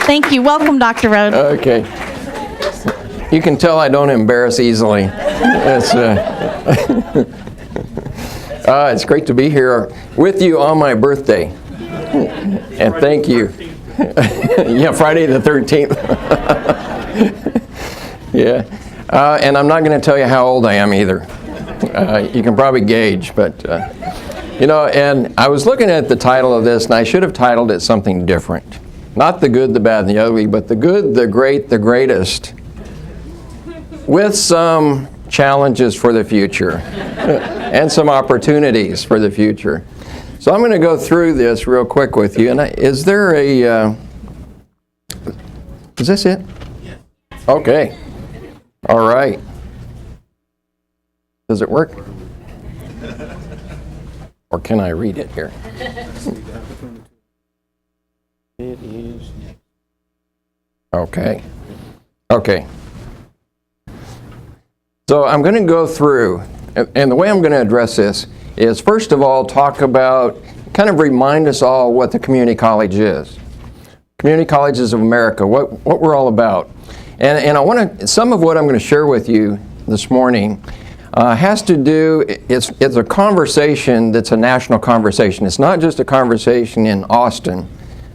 Thank you. Welcome, Dr. Rhodes. Okay. You can tell I don't embarrass easily. It's great to be here with you on my birthday. And thank you. Yeah, Friday the 13th. Yeah. And I'm not going to tell you how old I am either. You can probably gauge, but and I was looking at the title of this, and I should have titled it something different. Not the good, the bad, and the ugly, but the good, the great, the greatest, with some challenges for the future and some opportunities for the future. So I'm going to go through this real quick with you. And is there a, is this it? Yes. Okay. All right. Does it work? Or can I read it here? It is. Okay. Okay. So I'm going to go through, and the way I'm going to address this is, first of all, talk about, kind of remind us all what the community college is. Community colleges of America, what we're all about. And I want to, some of what I'm going to share with you this morning has to do, it's a conversation that's a national conversation. It's not just a conversation in Austin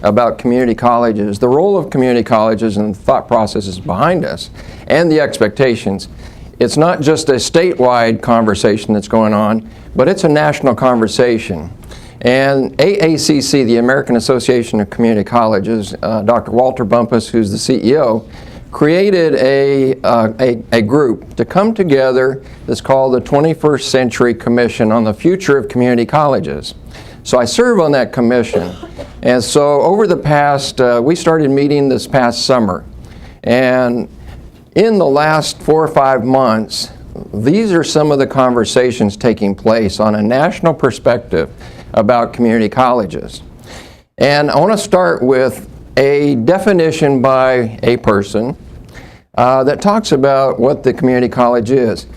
about community colleges, the role of community colleges and the thought processes behind us, and the expectations. It's not just a statewide conversation that's going on, but it's a national conversation. And AACC, the American Association of Community Colleges, Dr. Walter Bumpus, who's the CEO, created a group to come together that's called the 21st Century Commission on the Future of Community Colleges. So I serve on that commission. And so over the past, we started meeting this past summer. And in the last 4 or 5 months, these are some of the conversations taking place on a national perspective about community colleges. And I want to start with a definition by a person that talks about what the community college is.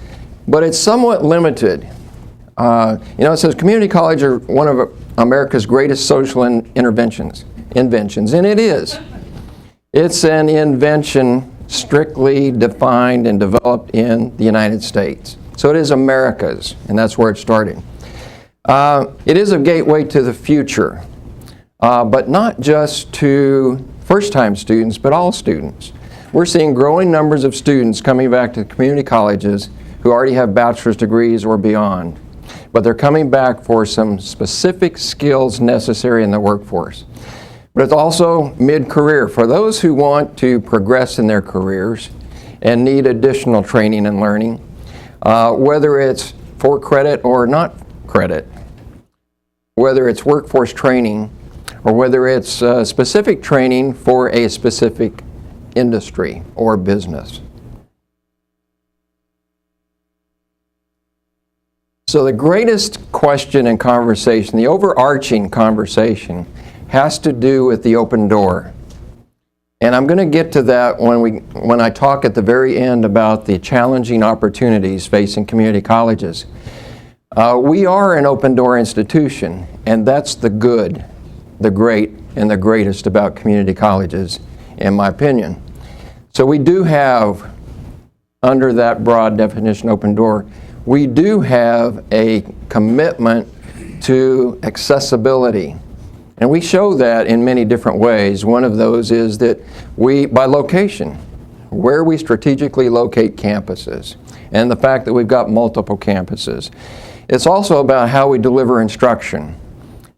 But it's somewhat limited. It says community college are one of America's greatest social inventions, and it is. It's an invention strictly defined and developed in the United States. So it is America's, and that's where it started. It is a gateway to the future, but not just to first-time students, but all students. We're seeing growing numbers of students coming back to community colleges who already have bachelor's degrees or beyond, but they're coming back for some specific skills necessary in the workforce. But it's also mid-career for those who want to progress in their careers and need additional training and learning, whether it's for credit or not credit, whether it's workforce training or whether it's specific training for a specific industry or business. So the greatest question and conversation, the overarching conversation, has to do with the open door. And I'm going to get to that when I talk at the very end about the challenging opportunities facing community colleges. We are an open door institution, and that's the good, the great, and the greatest about community colleges, in my opinion. So we do have, under that broad definition, open door, we do have a commitment to accessibility. And we show that in many different ways. One of those is that by location, where we strategically locate campuses, and the fact that we've got multiple campuses. It's also about how we deliver instruction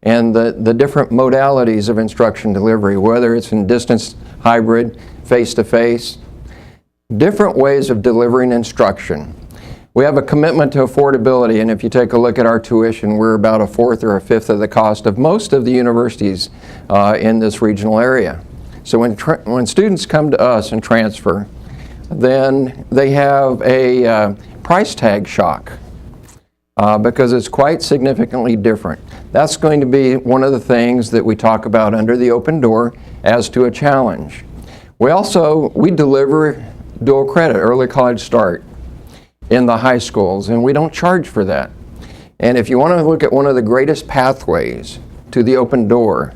and the different modalities of instruction delivery, whether it's in distance, hybrid, face-to-face, different ways of delivering instruction. We have a commitment to affordability, and if you take a look at our tuition, we're about 1/4 or 1/5 of the cost of most of the universities in this regional area. So when students come to us and transfer, then they have a price tag shock because it's quite significantly different. That's going to be one of the things that we talk about under the open door as to a challenge. We deliver dual credit, early college start, in the high schools, and we don't charge for that. And if you want to look at one of the greatest pathways to the open door,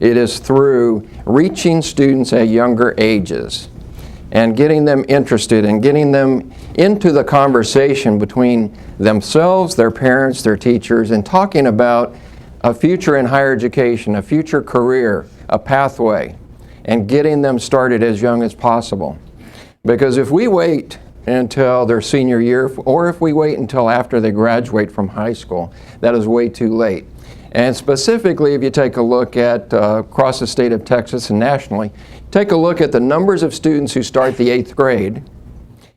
It is through reaching students at younger ages and getting them interested and getting them into the conversation between themselves, their parents, their teachers, and talking about a future in higher education, a future career, a pathway, and getting them started as young as possible. Because if we wait until their senior year, or if we wait until after they graduate from high school, that is way too late. And specifically, if you take a look at across the state of Texas and nationally, take a look at the numbers of students who start the 8th grade,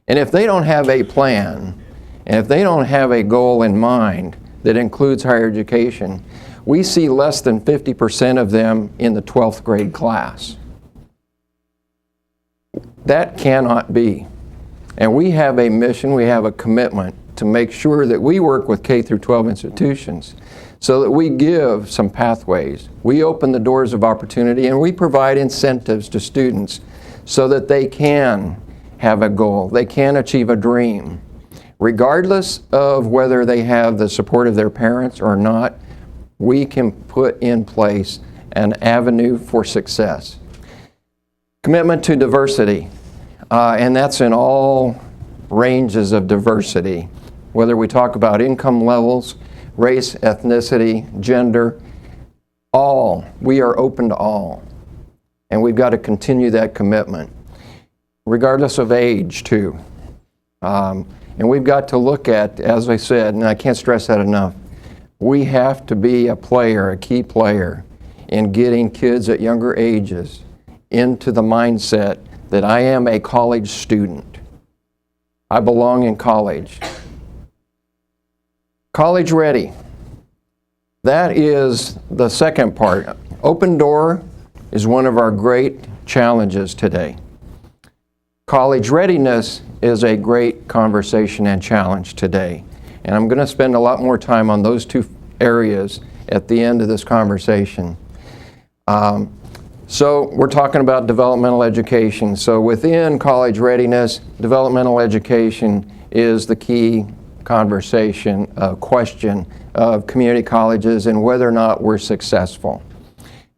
and if they don't have a plan, and if they don't have a goal in mind that includes higher education, we see less than 50% of them in the 12th grade class. That cannot be. And we have a mission, we have a commitment to make sure that we work with K through 12 institutions so that we give some pathways. We open the doors of opportunity and we provide incentives to students so that they can have a goal, they can achieve a dream. Regardless of whether they have the support of their parents or not, we can put in place an avenue for success. Commitment to diversity, and that's in all ranges of diversity, whether we talk about income levels, race, ethnicity, gender, all. We are open to all. And we've got to continue that commitment, regardless of age, too. And we've got to look at, as I said, and I can't stress that enough, we have to be a player, a key player, in getting kids at younger ages into the mindset that I am a college student. I belong in college. College ready. That is the second part. Open door is one of our great challenges today. College readiness is a great conversation and challenge today. And I'm going to spend a lot more time on those two areas at the end of this conversation. So we're talking about developmental education. So within college readiness, developmental education is the key conversation, question of community colleges and whether or not we're successful.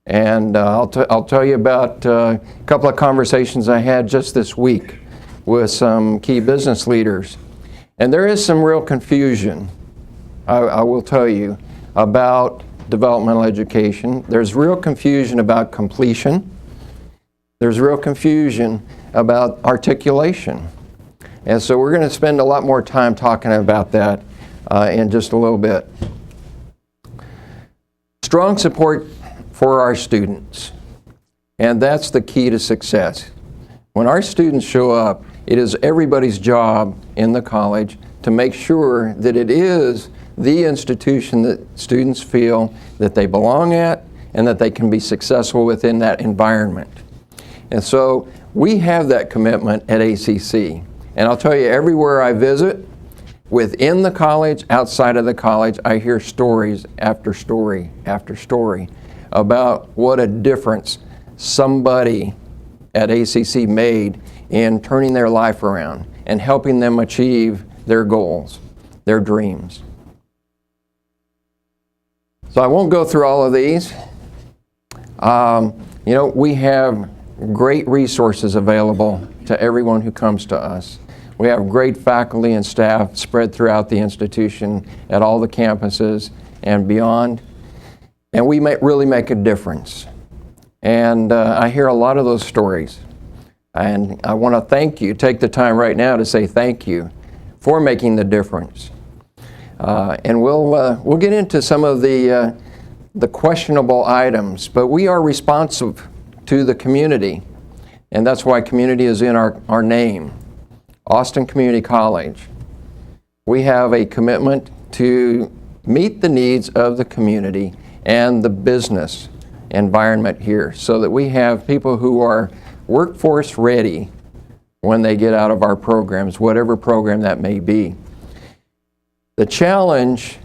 And I'll tell you about a couple of conversations I had just this week with some key business leaders. And there is some real confusion, I will tell you, about developmental education. There's real confusion about completion. There's real confusion about articulation. And so we're going to spend a lot more time talking about that in just a little bit. Strong support for our students. And that's the key to success. When our students show up, it is everybody's job in the college to make sure that it is the institution that students feel that they belong at and that they can be successful within that environment. And so we have that commitment at ACC. And I'll tell you, everywhere I visit, within the college, outside of the college, I hear stories after story after story about what a difference somebody at ACC made in turning their life around and helping them achieve their goals, their dreams. So I won't go through all of these. We have great resources available to everyone who comes to us. We have great faculty and staff spread throughout the institution at all the campuses and beyond. And we really make a difference. And I hear a lot of those stories. And I want to thank you, take the time right now to say thank you for making the difference. And we'll get into some of the questionable items, but we are responsive to the community. And that's why community is in our name. Austin Community College. We have a commitment to meet the needs of the community and the business environment here so that we have people who are workforce ready when they get out of our programs, whatever program that may be. The challenge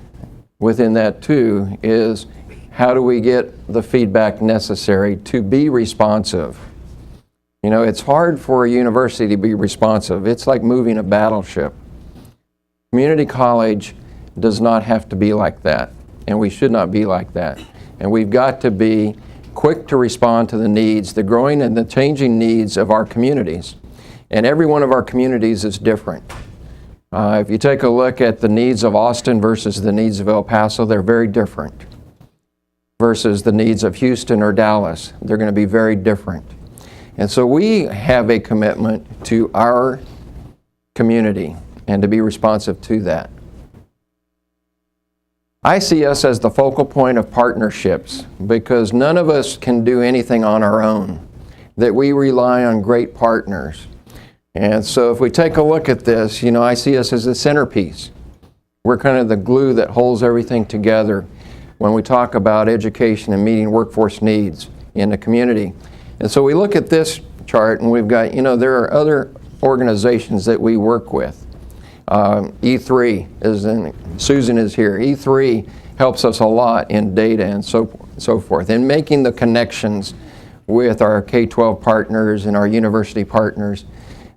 within that too is how do we get the feedback necessary to be responsive? You know, it's hard for a university to be responsive. It's like moving a battleship. Community college does not have to be like that, and we should not be like that. And we've got to be quick to respond to the needs, the growing and the changing needs of our communities. And every one of our communities is different. If you take a look at the needs of Austin versus the needs of El Paso, they're very different. Versus the needs of Houston or Dallas, they're going to be very different. And so we have a commitment to our community and to be responsive to that. I see us as the focal point of partnerships because none of us can do anything on our own, that we rely on great partners. And so if we take a look at this, I see us as the centerpiece. We're kind of the glue that holds everything together when we talk about education and meeting workforce needs in the community. And so we look at this chart and we've got, there are other organizations that we work with. E3 Susan is here. E3 helps us a lot in data and so forth, and making the connections with our K-12 partners and our university partners.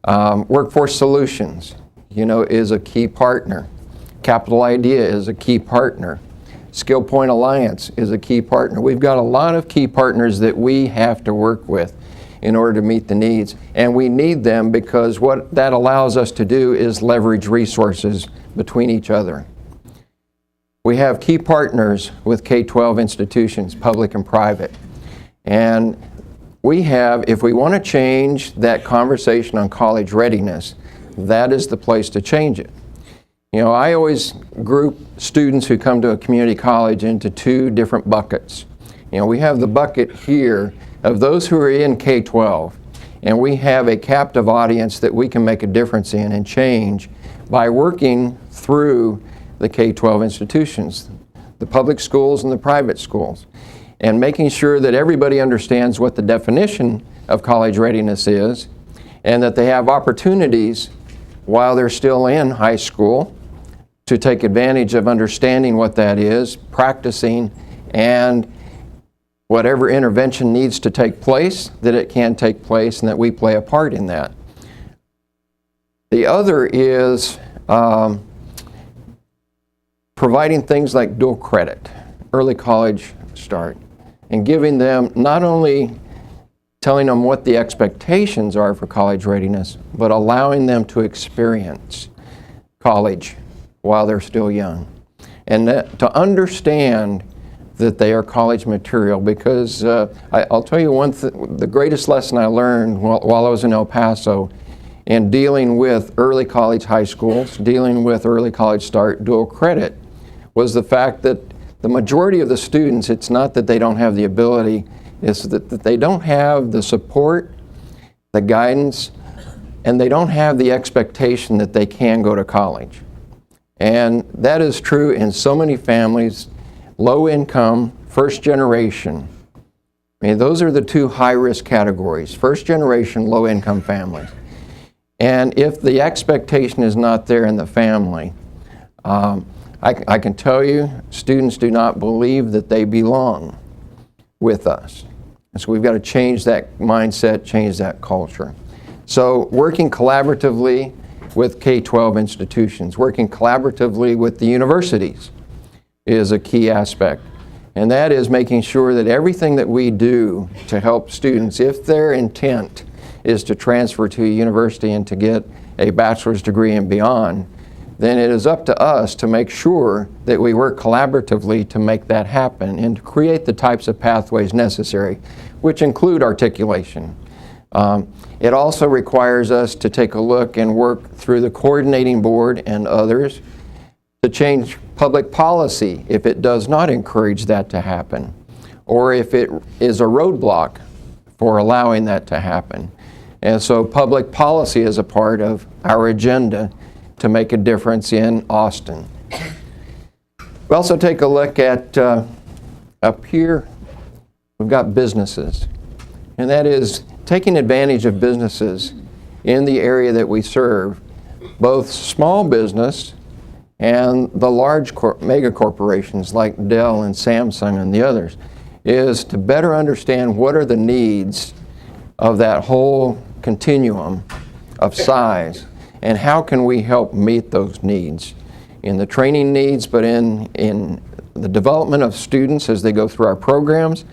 Workforce Solutions, is a key partner. Capital Idea is a key partner. Skill Point Alliance is a key partner. We've got a lot of key partners that we have to work with in order to meet the needs. And we need them because what that allows us to do is leverage resources between each other. We have key partners with K-12 institutions, public and private. And we have, if we want to change that conversation on college readiness, that is the place to change it. I always group students who come to a community college into two different buckets. We have the bucket here of those who are in K-12, and we have a captive audience that we can make a difference in and change by working through the K-12 institutions, the public schools and the private schools, and making sure that everybody understands what the definition of college readiness is, and that they have opportunities while they're still in high school to take advantage of understanding what that is, practicing, and whatever intervention needs to take place, that it can take place, and that we play a part in that. The other is providing things like dual credit, early college start, and giving them, not only telling them what the expectations are for college readiness, but allowing them to experience college while they're still young. And to understand that they are college material, because I'll tell you the greatest lesson I learned while I was in El Paso in dealing with early college high schools, dealing with early college start dual credit, was the fact that the majority of the students, it's not that they don't have the ability, it's that they don't have the support, the guidance, and they don't have the expectation that they can go to college. And that is true in so many families, low income, first generation. Those are the two high-risk categories, first generation, low income families. And if the expectation is not there in the family, I can tell you, students do not believe that they belong with us. And so we've got to change that mindset, change that culture. So working collaboratively with K-12 institutions, working collaboratively with the universities is a key aspect. And that is making sure that everything that we do to help students, if their intent is to transfer to a university and to get a bachelor's degree and beyond, then it is up to us to make sure that we work collaboratively to make that happen and to create the types of pathways necessary, which include articulation. It also requires us to take a look and work through the coordinating board and others to change public policy if it does not encourage that to happen, or if it is a roadblock for allowing that to happen. And so public policy is a part of our agenda to make a difference in Austin. We also take a look at, up here, we've got businesses. And that is taking advantage of businesses in the area that we serve, both small business and the large mega corporations like Dell and Samsung and the others, is to better understand what are the needs of that whole continuum of size, and how can we help meet those needs in the training needs, but in the development of students as they go through our programs,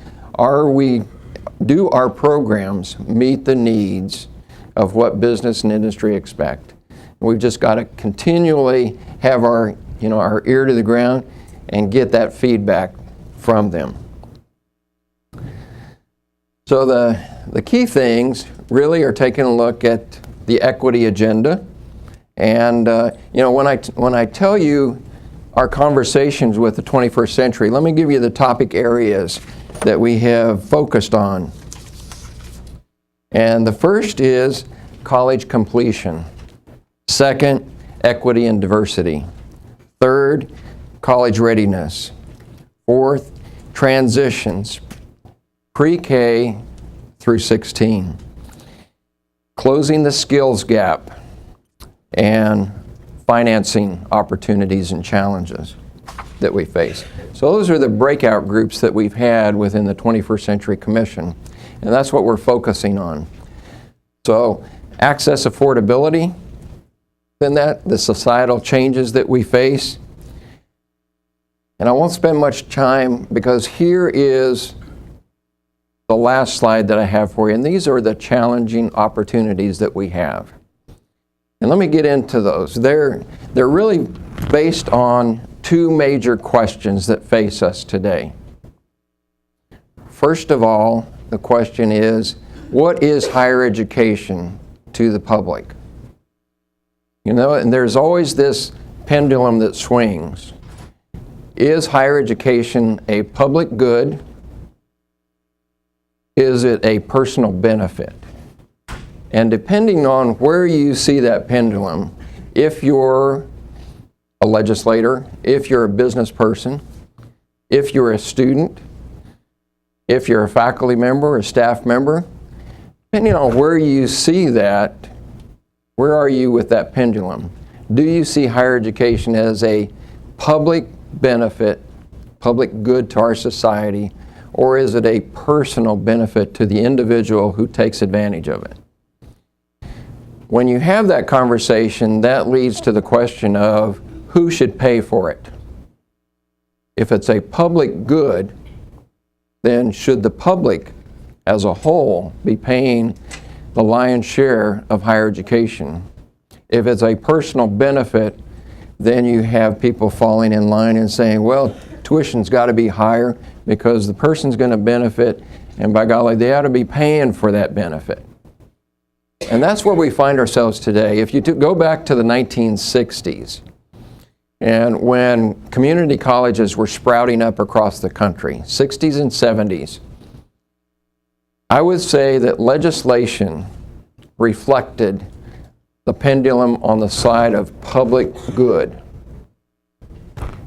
do our programs meet the needs of what business and industry expect? We've just got to continually have our ear to the ground and get that feedback from them. So the key things really are taking a look at the equity agenda. And when I tell you our conversations with the 21st century, let me give you the topic areas that we have focused on. And the first is college completion. Second, equity and diversity. Third, college readiness. Fourth, transitions, pre-K through 16. Closing the skills gap and financing opportunities and challenges that we face. So those are the breakout groups that we've had within the 21st Century Commission, and that's what we're focusing on. So access affordability, then the societal changes that we face. And I won't spend much time because here is the last slide that I have for you, and these are the challenging opportunities that we have. And let me get into those. They're really based on two major questions that face us today. First of all, the question is, what is higher education to the public? And there's always this pendulum that swings. Is higher education a public good? Is it a personal benefit? And depending on where you see that pendulum, if you're a legislator, if you're a business person, if you're a student, if you're a faculty member or a staff member, depending on where you see that, where are you with that pendulum? Do you see higher education as a public benefit, public good to our society, or is it a personal benefit to the individual who takes advantage of it? When you have that conversation, that leads to the question of who should pay for it. If it's a public good, then should the public as a whole be paying the lion's share of higher education? If it's a personal benefit, then you have people falling in line and saying, well, tuition's got to be higher because the person's going to benefit, and by golly, they ought to be paying for that benefit. And that's where we find ourselves today. If you go back to the 1960s, and when community colleges were sprouting up across the country, 60s and 70s, I would say that legislation reflected the pendulum on the side of public good.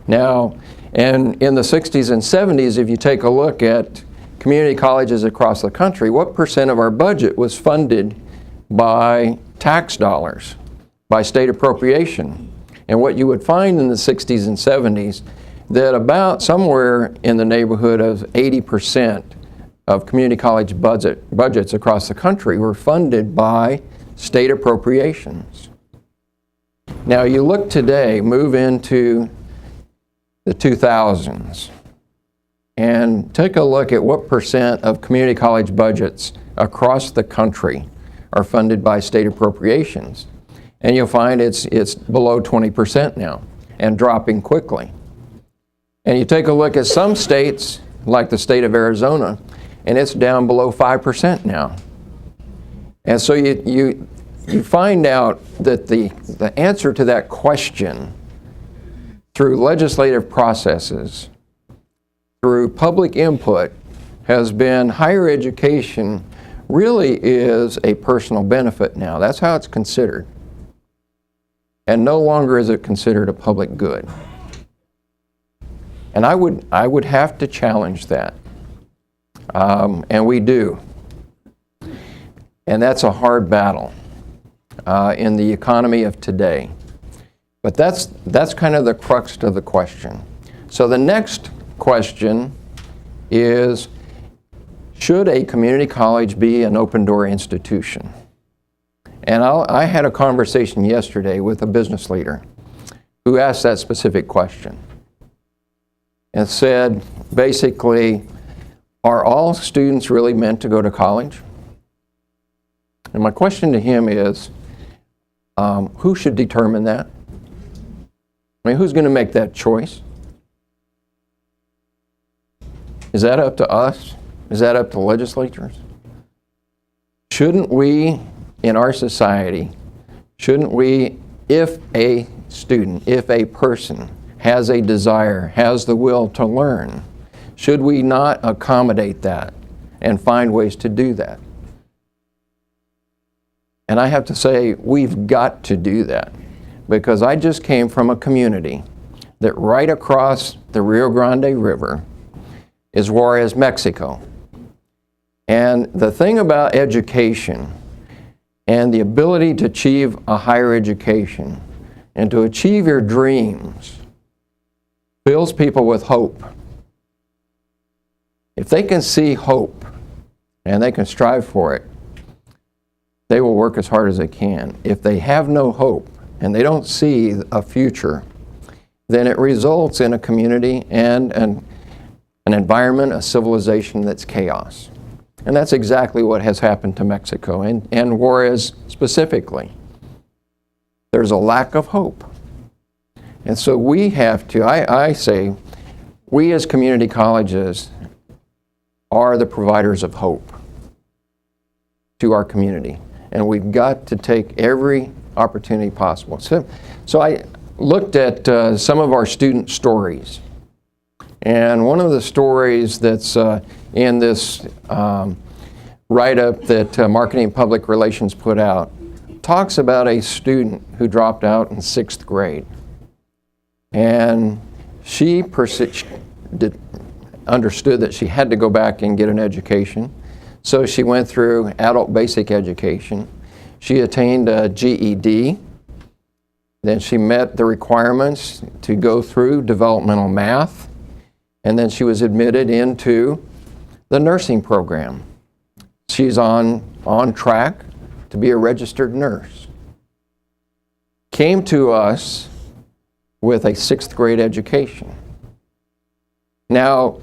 Now, and in the 60s and 70s, if you take a look at community colleges across the country, what percent of our budget was funded by tax dollars, by state appropriation? And what you would find in the 60s and 70s, that about somewhere in the neighborhood of 80% of community college budgets across the country were funded by state appropriations. Now you look today, move into the 2000s, and take a look at what percent of community college budgets across the country are funded by state appropriations. And you'll find it's below 20% now and dropping quickly. And you take a look at some states, like the state of Arizona, and it's down below 5% now. And so you find out that the answer to that question through legislative processes, through public input, has been higher education really is a personal benefit now. That's how it's considered. And no longer is it considered a public good. And I would have to challenge that. And we do. And that's a hard battle in the economy of today. But that's kind of the crux of the question. So the next question is, should a community college be an open-door institution? And I had a conversation yesterday with a business leader who asked that specific question and said, basically, are all students really meant to go to college? And my question to him is, who should determine that? I mean, who's going to make that choice? Is that up to us? Is that up to legislatures? Shouldn't we, in our society, if a student, if a person has a desire, has the will to learn, should we not accommodate that and find ways to do that? And I have to say, we've got to do that, because I just came from a community that right across the Rio Grande River is Juarez, Mexico. And the thing about education and the ability to achieve a higher education and to achieve your dreams fills people with hope. If they can see hope and they can strive for it, they will work as hard as they can. If they have no hope and they don't see a future, then it results in a community and an environment, a civilization that's chaos. And that's exactly what has happened to Mexico and Juarez specifically. There's a lack of hope. And so we have to, I say, we as community colleges are the providers of hope to our community. And we've got to take every opportunity possible. So I looked at some of our student stories. And one of the stories that's in this write-up that Marketing and Public Relations put out talks about a student who dropped out in 6th grade. And she understood that she had to go back and get an education. So she went through adult basic education. She attained a GED. Then she met the requirements to go through developmental math. And then she was admitted into the nursing program. She's on track to be a registered nurse. Came to us with a 6th grade education. Now,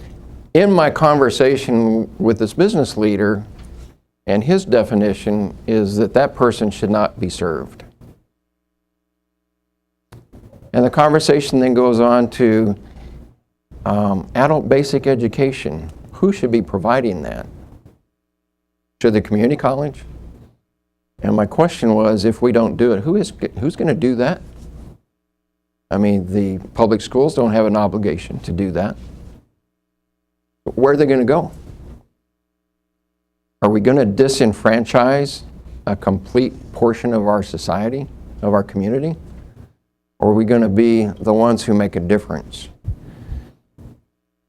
in my conversation with this business leader, and his definition is that that person should not be served. And the conversation then goes on to adult basic education. Who should be providing that? Should the community college? And my question was, if we don't do it, who's going to do that? I mean, the public schools don't have an obligation to do that. Where are they going to go? Are we going to disenfranchise a complete portion of our society, of our community? Or are we going to be the ones who make a difference?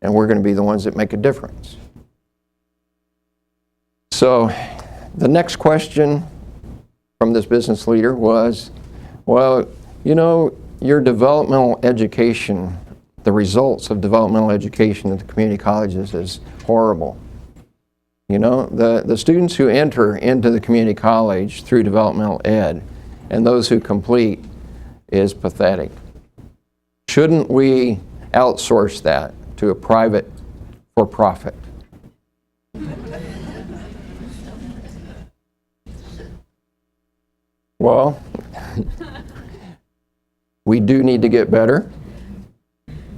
And we're going to be the ones that make a difference. So the next question from this business leader was, well, you know, your developmental education, the results of developmental education at the community colleges is horrible. You know, the students who enter into the community college through developmental ed and those who complete is pathetic. Shouldn't we outsource that to a private for-profit? Well, we do need to get better.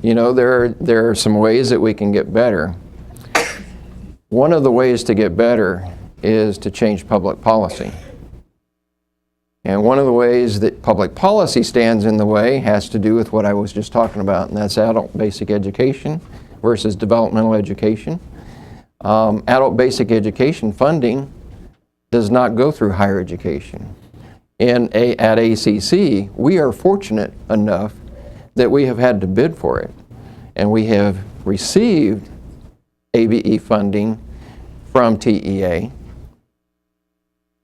You know, there are some ways that we can get better. One of the ways to get better is to change public policy. And one of the ways that public policy stands in the way has to do with what I was just talking about, and that's adult basic education versus developmental education. Adult basic education funding does not go through higher education. At ACC, we are fortunate enough that we have had to bid for it, and we have received ABE funding from TEA.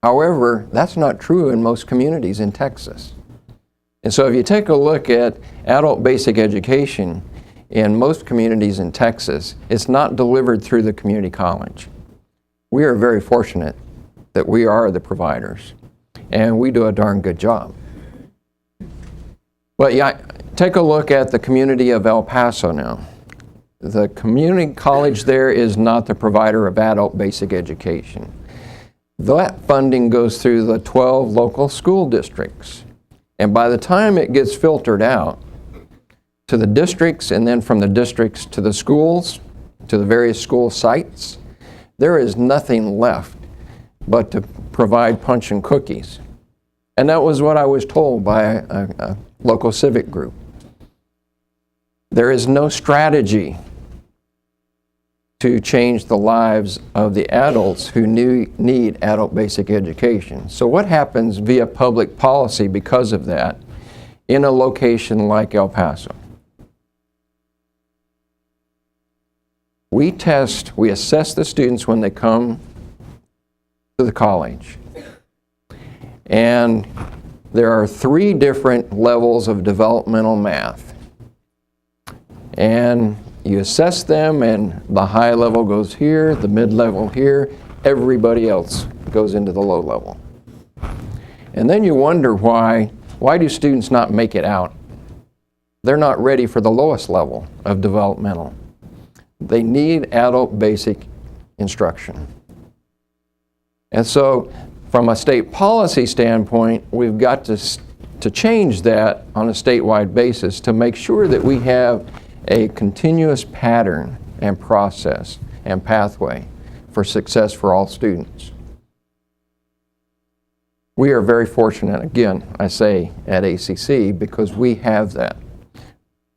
However, that's not true in most communities in Texas. And so if you take a look at adult basic education in most communities in Texas, it's not delivered through the community college. We are very fortunate that we are the providers, and we do a darn good job. But yeah, take a look at the community of El Paso now. the community college there is not the provider of adult basic education. That funding goes through the 12 local school districts. And by the time it gets filtered out to the districts, and then from the districts to the schools, to the various school sites, there is nothing left but to provide punch and cookies. And that was what I was told by a local civic group. There is no strategy to change the lives of the adults who need adult basic education. So what happens via public policy because of that in a location like El Paso? We assess the students when they come to the college. And there are 3 different levels of developmental math. And you assess them, and the high level goes here, the mid level here, everybody else goes into the low level. And then you wonder why do students not make it out? They're not ready for the lowest level of developmental. They need adult basic instruction. And so from a state policy standpoint, we've got to change that on a statewide basis to make sure that we have a continuous pattern and process and pathway for success for all students. We are very fortunate, again, I say, at ACC because we have that.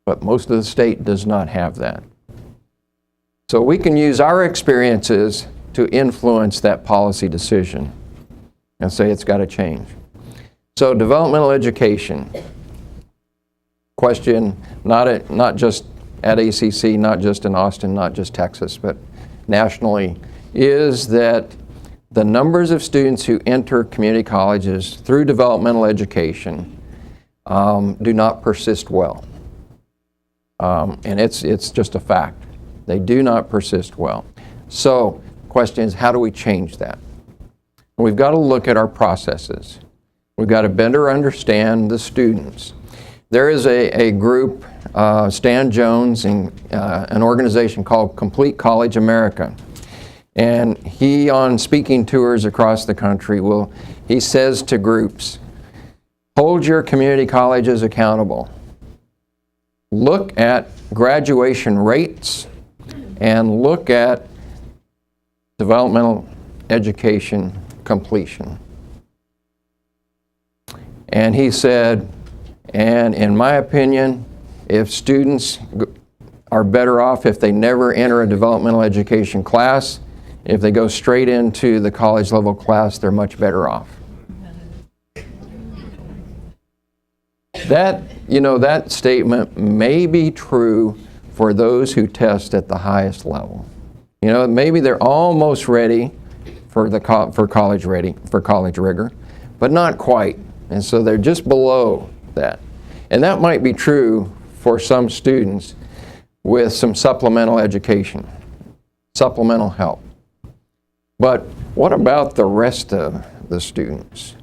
But most of the state does not have that. So we can use our experiences to influence that policy decision and say it's got to change. So developmental education, question not just at ACC, not just in Austin, not just Texas, but nationally, is that the numbers of students who enter community colleges through developmental education do not persist well. And it's just a fact. They do not persist well. So the question is, how do we change that? We've got to look at our processes. We've got to better understand the students. There is a group, Stan Jones, and an organization called Complete College America. And he, on speaking tours across the country, he says to groups, hold your community colleges accountable. Look at graduation rates and look at developmental education completion. And he said, and in my opinion, if students are better off if they never enter a developmental education class, if they go straight into the college level class, they're much better off. That statement may be true for those who test at the highest level. Maybe they're almost ready for college rigor, but not quite. And so they're just below that. And that might be true for some students with some supplemental education, supplemental help. But what about the rest of the students?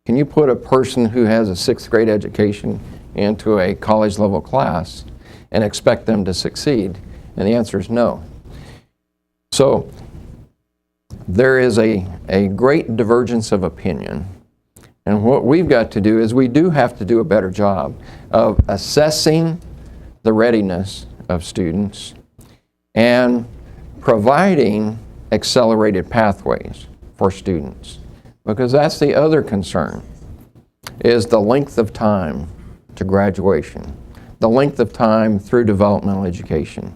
Can you put a person who has a 6th grade education into a college level class and expect them to succeed? And the answer is no. So there is a great divergence of opinion. And what we've got to do is we do have to do a better job of assessing the readiness of students and providing accelerated pathways for students. Because that's the other concern, is the length of time to graduation, the length of time through developmental education.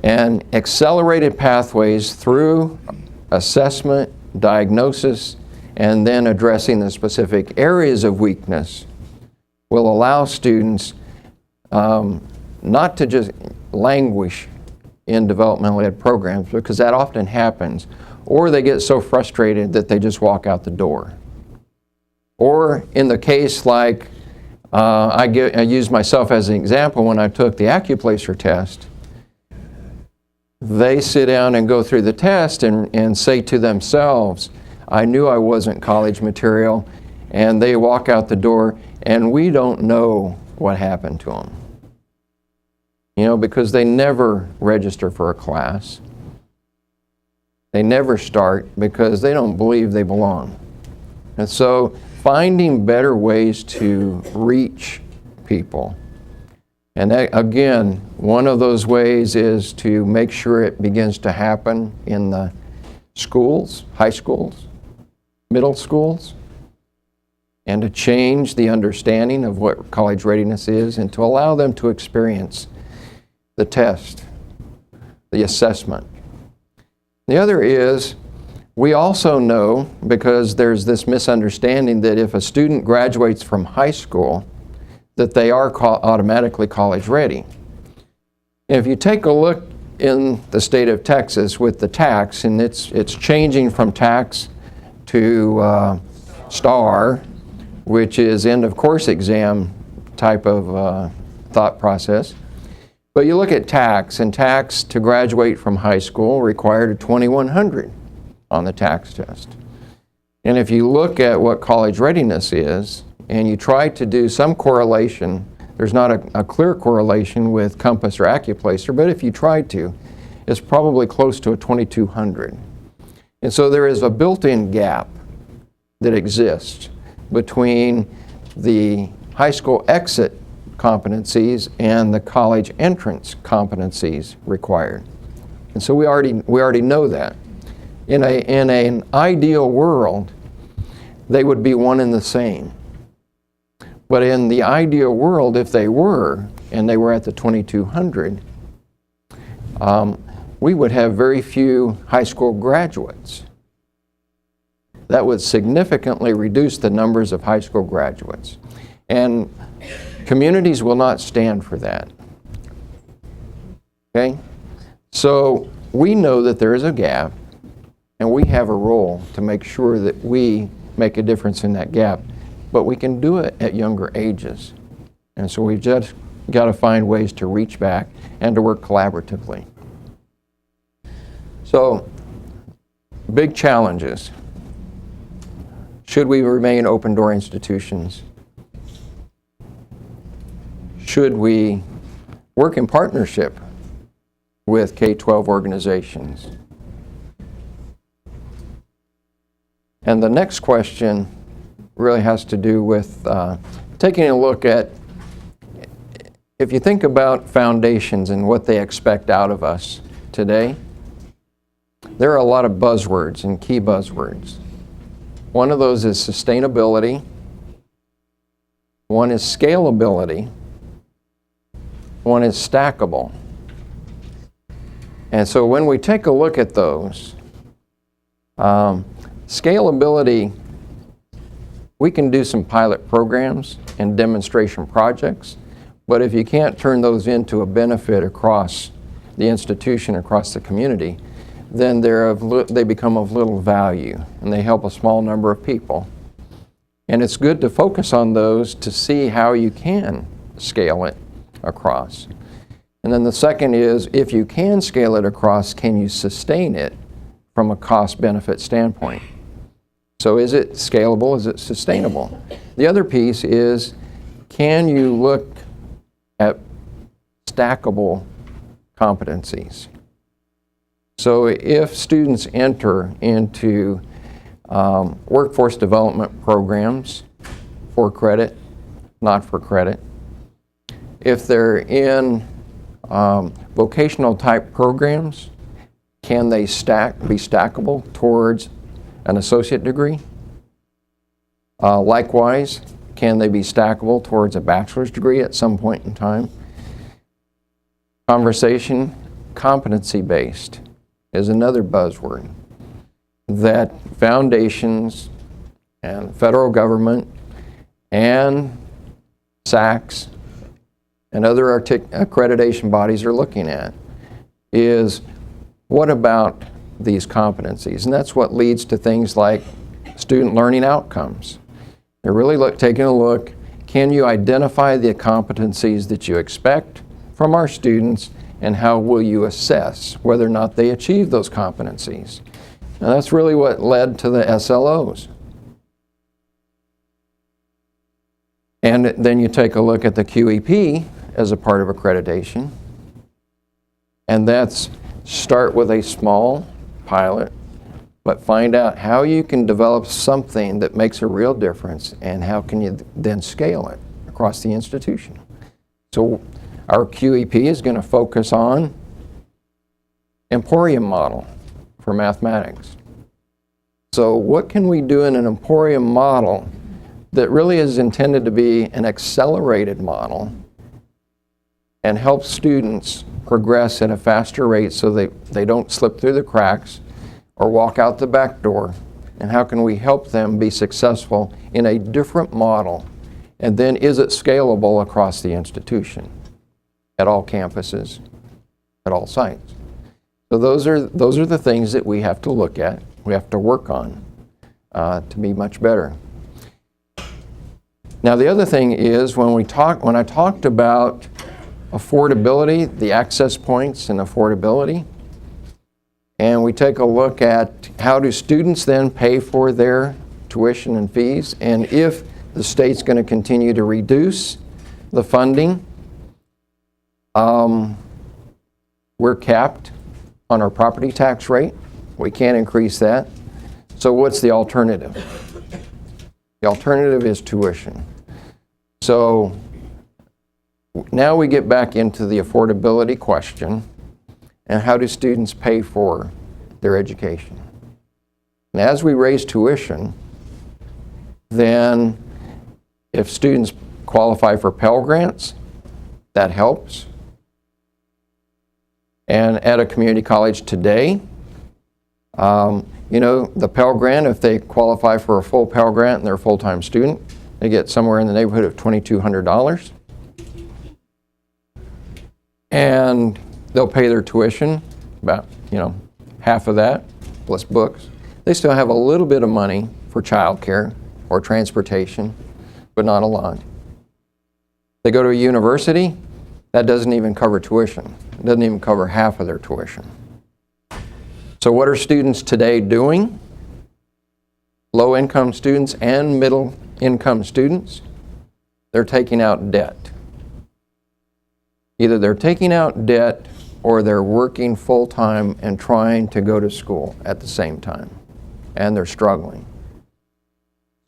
And accelerated pathways through assessment, diagnosis, and then addressing the specific areas of weakness will allow students not to just languish in developmental ed programs, because that often happens, or they get so frustrated that they just walk out the door. Or in the case like, I use myself as an example when I took the Accuplacer test, they sit down and go through the test and say to themselves, I knew I wasn't college material, and they walk out the door and we don't know what happened to them. because they never register for a class. They never start because they don't believe they belong. And so finding better ways to reach people. And that, again, one of those ways is to make sure it begins to happen in the schools, high schools, middle schools, and to change the understanding of what college readiness is and to allow them to experience the test, the assessment. The other is, we also know, because there's this misunderstanding that if a student graduates from high school, that they are automatically college ready. If you take a look in the state of Texas with the tax, and it's changing from tax to STAR, which is end of course exam type of thought process. But you look at tax, and tax to graduate from high school required a 2100 on the tax test. And if you look at what college readiness is, and you try to do some correlation, there's not a clear correlation with Compass or Accuplacer, but if you try to, it's probably close to a 2200. And so there is a built-in gap that exists between the high school exit competencies and the college entrance competencies required. And so we already know that. In an ideal world, they would be one and the same. But in the ideal world, if they were, and they were at the 2200, we would have very few high school graduates. That would significantly reduce the numbers of high school graduates. And communities will not stand for that. Okay? So we know that there is a gap, and we have a role to make sure that we make a difference in that gap. But we can do it at younger ages. And so we've just got to find ways to reach back and to work collaboratively. So, big challenges. Should we remain open door institutions? Should we work in partnership with K-12 organizations? And the next question really has to do with taking a look at, if you think about foundations and what they expect out of us today, there are a lot of buzzwords and key buzzwords. One of those is sustainability. One is scalability. One is stackable. And so when we take a look at those, scalability, we can do some pilot programs and demonstration projects, but if you can't turn those into a benefit across the institution, across the community, then they become of little value, and they help a small number of people. And it's good to focus on those to see how you can scale it across. And then the second is, if you can scale it across, can you sustain it from a cost-benefit standpoint? So is it scalable? Is it sustainable? The other piece is, can you look at stackable competencies? So if students enter into workforce development programs for credit, not for credit, if they're in vocational type programs, can they be stackable towards an associate degree? Likewise, can they be stackable towards a bachelor's degree at some point in time? Conversation, competency-based is another buzzword that foundations and federal government and SACs and other accreditation bodies are looking at is, what about these competencies? And that's what leads to things like student learning outcomes. They're really taking a look, can you identify the competencies that you expect from our students, and how will you assess whether or not they achieve those competencies? And that's really what led to the SLOs. And then you take a look at the QEP as a part of accreditation, And that's start with a small pilot, but find out how you can develop something that makes a real difference, and how can you then scale it across the institution. So our QEP is going to focus on Emporium model for mathematics. So what can we do in an Emporium model that really is intended to be an accelerated model and help students progress at a faster rate so they don't slip through the cracks or walk out the back door? And how can we help them be successful in a different model? And then is it scalable across the institution, at all campuses, at all sites? So those are the things that we have to look at, we have to work on to be much better. Now the other thing is when I talked about affordability, the access points and affordability, and we take a look at how do students then pay for their tuition and fees, and if the state's going to continue to reduce the funding, we're capped on our property tax rate. We can't increase that. So what's the alternative? The alternative is tuition. So now we get back into the affordability question, and how do students pay for their education? And as we raise tuition, then if students qualify for Pell Grants, that helps. And at a community college today, the Pell Grant, if they qualify for a full Pell Grant and they're a full-time student, they get somewhere in the neighborhood of $2,200. And they'll pay their tuition, about, half of that, plus books. They still have a little bit of money for childcare or transportation, but not a lot. They go to a university, that doesn't even cover tuition. It doesn't even cover half of their tuition. So what are students today doing? Low-income students and middle-income students, they're taking out debt. Either they're taking out debt or they're working full-time and trying to go to school at the same time, and they're struggling.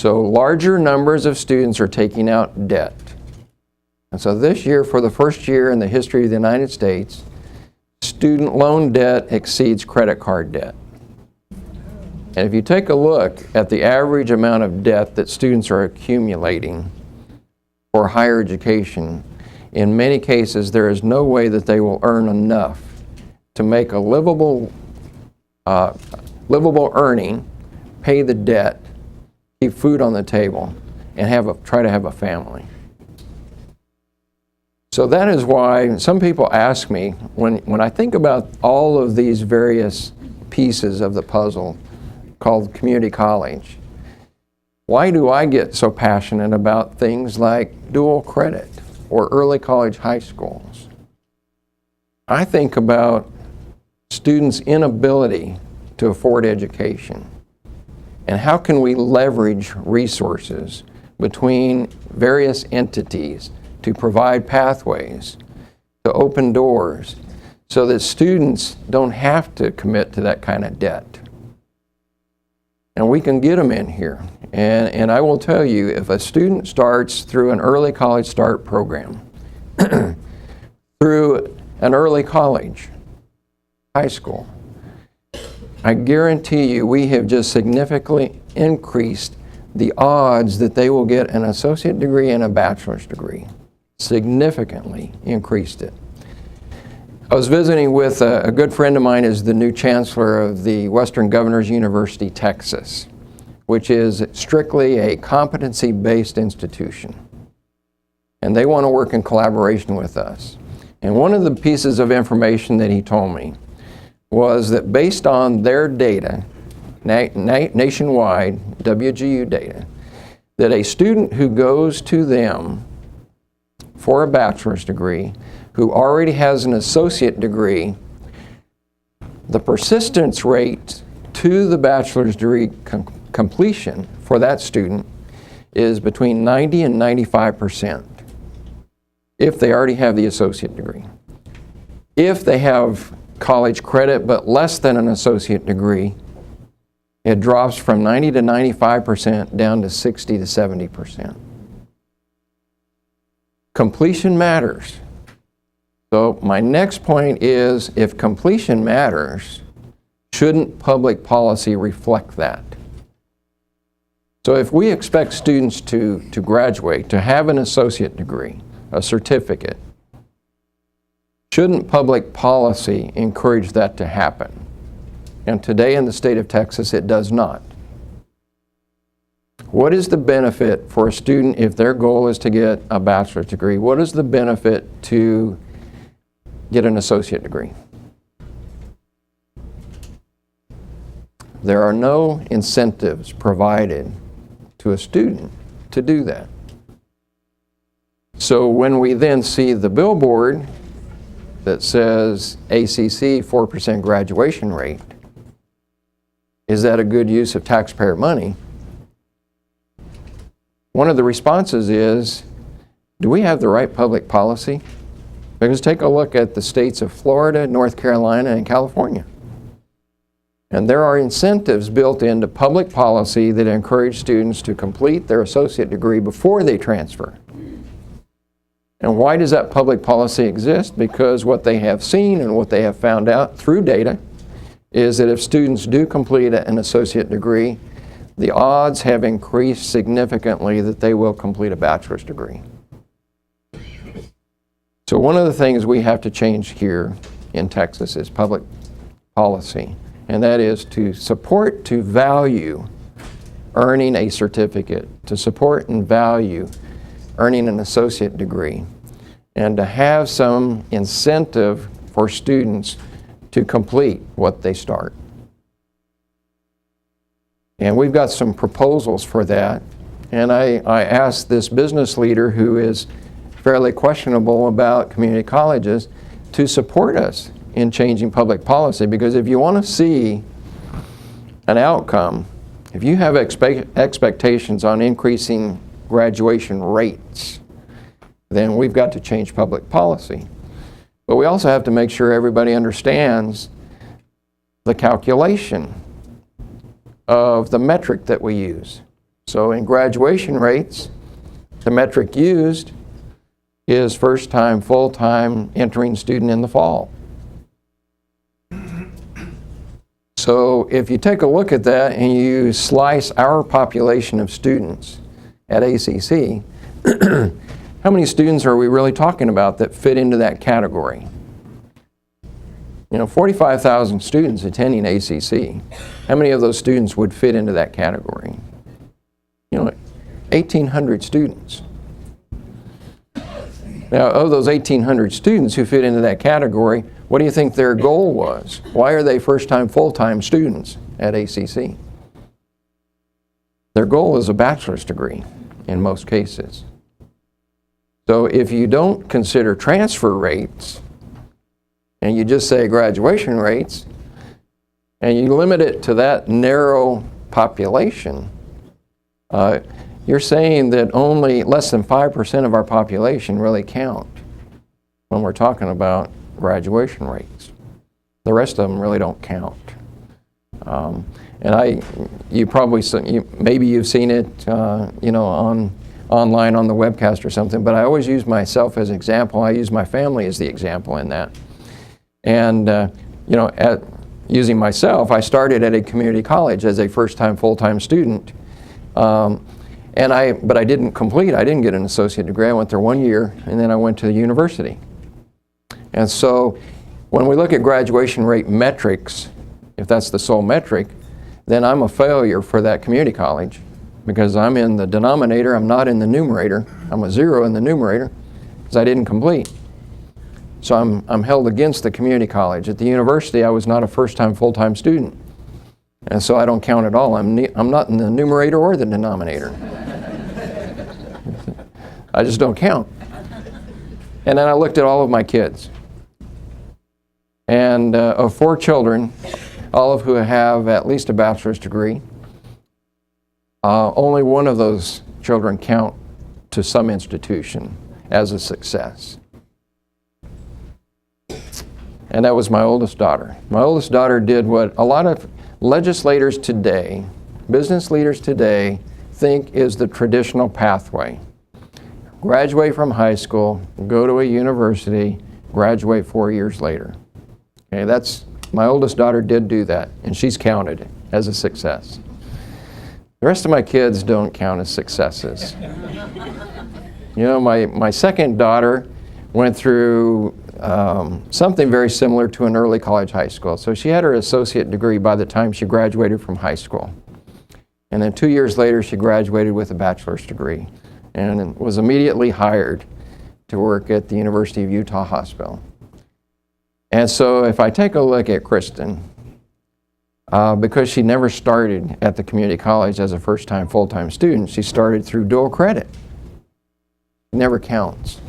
So larger numbers of students are taking out debt. And so this year, for the first year in the history of the United States, student loan debt exceeds credit card debt. And if you take a look at the average amount of debt that students are accumulating for higher education, in many cases there is no way that they will earn enough to make a livable earning, pay the debt, keep food on the table, and try to have a family. So that is why some people ask me, when I think about all of these various pieces of the puzzle called community college, why do I get so passionate about things like dual credit or early college high schools? I think about students' inability to afford education, and how can we leverage resources between various entities to provide pathways, to open doors, so that students don't have to commit to that kind of debt. And we can get them in here. And I will tell you, if a student starts through an early college start program, through an early college, high school, I guarantee you we have just significantly increased the odds that they will get an associate degree and a bachelor's degree. Significantly increased it. I was visiting with a good friend of mine, is the new chancellor of the Western Governors University, Texas, which is strictly a competency-based institution. And they want to work in collaboration with us. And one of the pieces of information that he told me was that based on their data, nationwide WGU data, that a student who goes to them for a bachelor's degree, who already has an associate degree, the persistence rate to the bachelor's degree completion for that student is between 90 and 95% if they already have the associate degree. If they have college credit but less than an associate degree, it drops from 90 to 95% down to 60 to 70%. Completion matters. So my next point is, if completion matters, shouldn't public policy reflect that? So if we expect students to graduate, to have an associate degree, a certificate, shouldn't public policy encourage that to happen? And today in the state of Texas, it does not. What is the benefit for a student if their goal is to get a bachelor's degree? What is the benefit to get an associate degree? There are no incentives provided to a student to do that. So when we then see the billboard that says ACC 4% graduation rate, is that a good use of taxpayer money? One of the responses is, do we have the right public policy? Because take a look at the states of Florida, North Carolina, and California. And there are incentives built into public policy that encourage students to complete their associate degree before they transfer. And why does that public policy exist? Because what they have seen and what they have found out through data is that if students do complete an associate degree, the odds have increased significantly that they will complete a bachelor's degree. So one of the things we have to change here in Texas is public policy, and that is to support, to value earning a certificate, to support and value earning an associate degree, and to have some incentive for students to complete what they start. And we've got some proposals for that. And I asked this business leader, who is fairly questionable about community colleges, to support us in changing public policy. Because if you want to see an outcome, if you have expectations on increasing graduation rates, then we've got to change public policy. But we also have to make sure everybody understands the calculation of the metric that we use. So in graduation rates, the metric used is first-time, full-time entering student in the fall. So if you take a look at that and you slice our population of students at ACC, how many students are we really talking about that fit into that category? 45,000 students attending ACC. How many of those students would fit into that category? 1,800 students. Now, of those 1,800 students who fit into that category, what do you think their goal was? Why are they first-time, full-time students at ACC? Their goal is a bachelor's degree in most cases. So if you don't consider transfer rates, and you just say graduation rates, and you limit it to that narrow population, you're saying that only less than 5% of our population really count when we're talking about graduation rates. The rest of them really don't count. And you probably, maybe you've seen it, online on the webcast or something, but I always use myself as an example. I use my family as the example in that. And, using myself, I started at a community college as a first-time, full-time student. But I didn't complete. I didn't get an associate degree. I went there 1 year, and then I went to the university. And so when we look at graduation rate metrics, if that's the sole metric, then I'm a failure for that community college, because I'm in the denominator, I'm not in the numerator. I'm a 0 in the numerator because I didn't complete. So I'm held against the community college. At the university, I was not a first-time, full-time student. And so I don't count at all. I'm not in the numerator or the denominator. I just don't count. And then I looked at all of my kids. And of 4 children, all of who have at least a bachelor's degree, only one of those children count to some institution as a success. and that was my oldest daughter. My oldest daughter did what a lot of legislators today, business leaders today, think is the traditional pathway. Graduate from high school, go to a university, graduate 4 years later. Okay, my oldest daughter did do that, and she's counted as a success. The rest of my kids don't count as successes. You know, my second daughter went through something very similar to an early college high school. So she had her associate degree by the time she graduated from high school. And then 2 years later, she graduated with a bachelor's degree and was immediately hired to work at the University of Utah Hospital. And so if I take a look at Kristen, because she never started at the community college as a first-time full-time student, she started through dual credit. It never counts.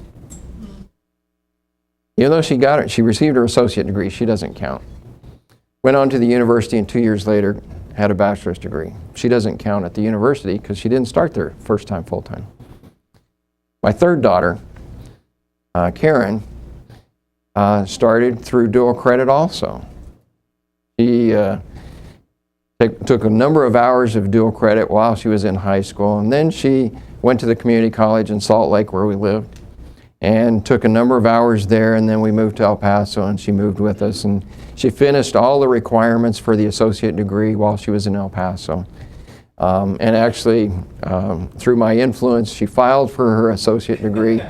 Even though she received her associate degree, she doesn't count. Went on to the university and 2 years later had a bachelor's degree. She doesn't count at the university because she didn't start there first time full time. My third daughter, Karen, started through dual credit also. She took a number of hours of dual credit while she was in high school, and then she went to the community college in Salt Lake where we lived and took a number of hours there, and then we moved to El Paso and she moved with us, and she finished all the requirements for the associate degree while she was in El Paso. And actually, through my influence, she filed for her associate degree,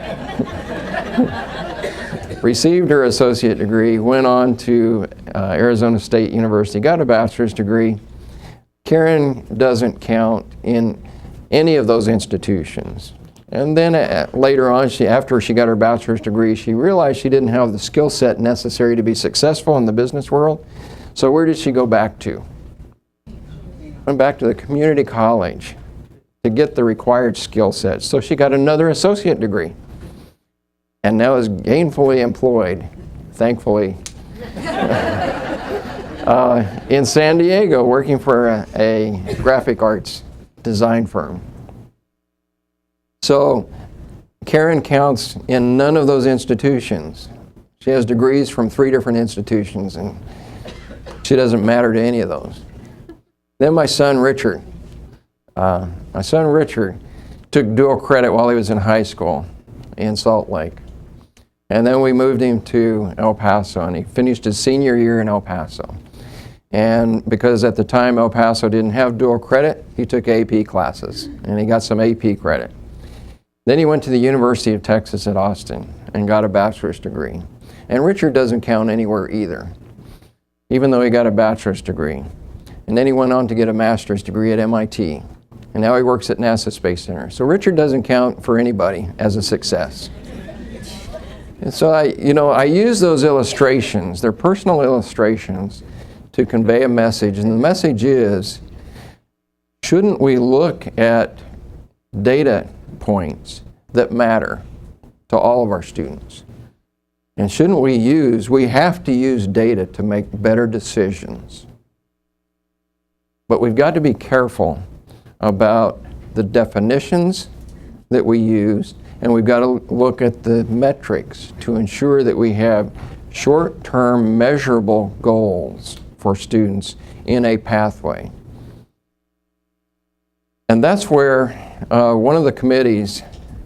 received her associate degree, went on to Arizona State University, got a bachelor's degree. Karen doesn't count in any of those institutions. And then later on, after she got her bachelor's degree, she realized she didn't have the skill set necessary to be successful in the business world. So where did she go back to? Went back to the community college to get the required skill sets. So she got another associate degree and now is gainfully employed, thankfully, in San Diego, working for a graphic arts design firm. So Karen counts in none of those institutions. She has degrees from 3 different institutions, and she doesn't matter to any of those. Then my son Richard took dual credit while he was in high school in Salt Lake. And then we moved him to El Paso, and he finished his senior year in El Paso. And because at the time El Paso didn't have dual credit, he took AP classes, and he got some AP credit. Then he went to the University of Texas at Austin and got a bachelor's degree. And Richard doesn't count anywhere either, even though he got a bachelor's degree. And then he went on to get a master's degree at MIT. And now he works at NASA Space Center. So Richard doesn't count for anybody as a success. And so I use those illustrations, they're personal illustrations, to convey a message. And the message is, shouldn't we look at data points that matter to all of our students? And shouldn't we have to use data to make better decisions. But we've got to be careful about the definitions that we use, and we've got to look at the metrics to ensure that we have short-term measurable goals for students in a pathway. And that's where one of the committees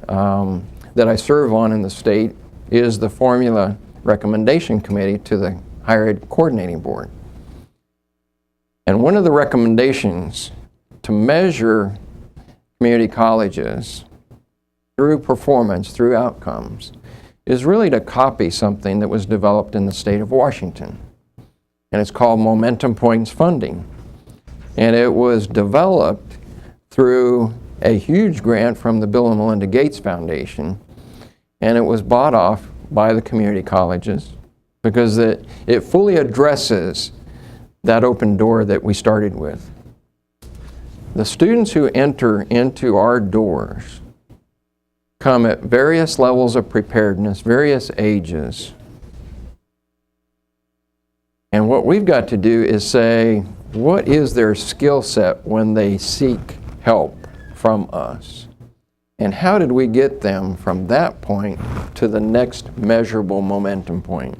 that I serve on in the state is the Formula Recommendation Committee to the Higher Ed Coordinating Board. And one of the recommendations to measure community colleges through performance, through outcomes, is really to copy something that was developed in the state of Washington. And it's called Momentum Points Funding. And it was developed through a huge grant from the Bill and Melinda Gates Foundation, and it was bought off by the community colleges because it fully addresses that open door that we started with. The students who enter into our doors come at various levels of preparedness, various ages. And what we've got to do is say, what is their skill set when they seek help from us? And how did we get them from that point to the next measurable momentum point?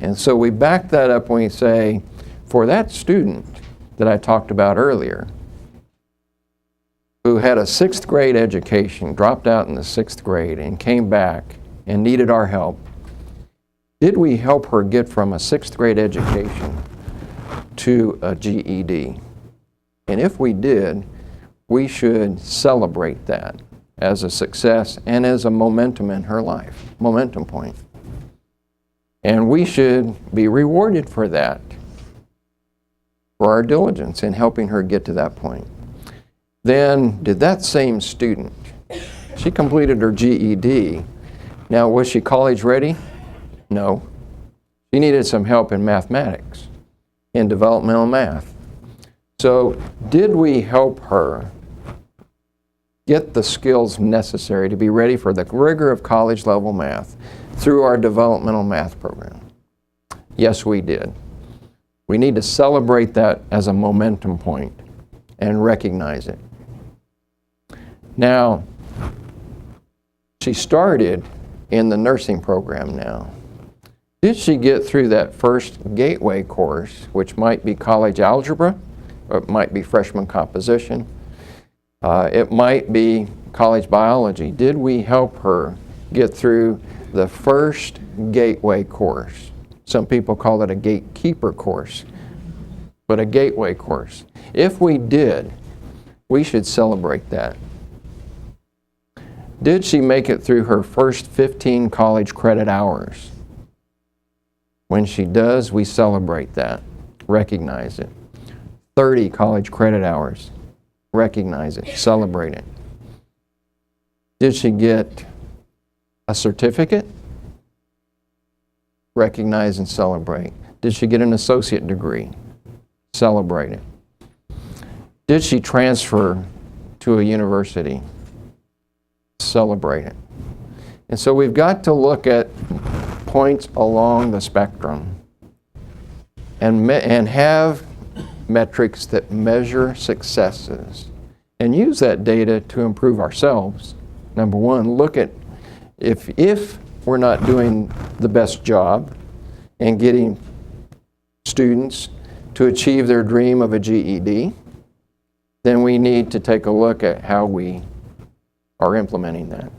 And so we back that up when we say, for that student that I talked about earlier, who had a 6th grade education, dropped out in the 6th grade and came back and needed our help, did we help her get from a 6th grade education to a GED? And if we did, we should celebrate that as a success and as a momentum in her life, momentum point. And we should be rewarded for that, for our diligence in helping her get to that point. Then, did that same student, she completed her GED. Now, was she college ready? No. She needed some help in mathematics, in developmental math. So, did we help her get the skills necessary to be ready for the rigor of college level math through our developmental math program? Yes, we did. We need to celebrate that as a momentum point and recognize it. Now, she started in the nursing program now. Did she get through that first gateway course, which might be college algebra, or it might be freshman composition, it might be college biology? Did we help her get through the first gateway course? Some people call it a gatekeeper course, but a gateway course. If we did, we should celebrate that. Did she make it through her first 15 college credit hours? When she does, we celebrate that, recognize it. 30 college credit hours, recognize it, celebrate it. Did she get a certificate? Recognize and celebrate. Did she get an associate degree? Celebrate it. Did she transfer to a university? Celebrate it. And so we've got to look at points along the spectrum and have metrics that measure successes and use that data to improve ourselves. Number one, look at if we're not doing the best job in getting students to achieve their dream of a GED, then we need to take a look at how we are implementing that.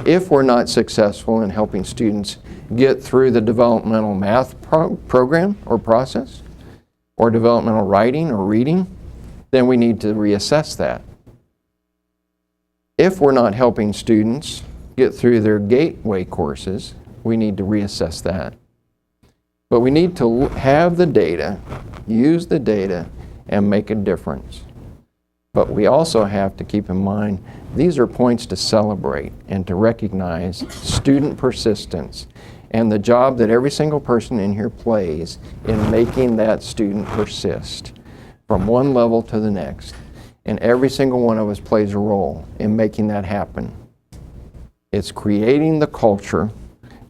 If we're not successful in helping students get through the developmental math program or process, or developmental writing or reading, then we need to reassess that. If we're not helping students get through their gateway courses, we need to reassess that. But we need to have the data, use the data, and make a difference. But we also have to keep in mind, these are points to celebrate and to recognize student persistence and the job that every single person in here plays in making that student persist from one level to the next. And every single one of us plays a role in making that happen. It's creating the culture,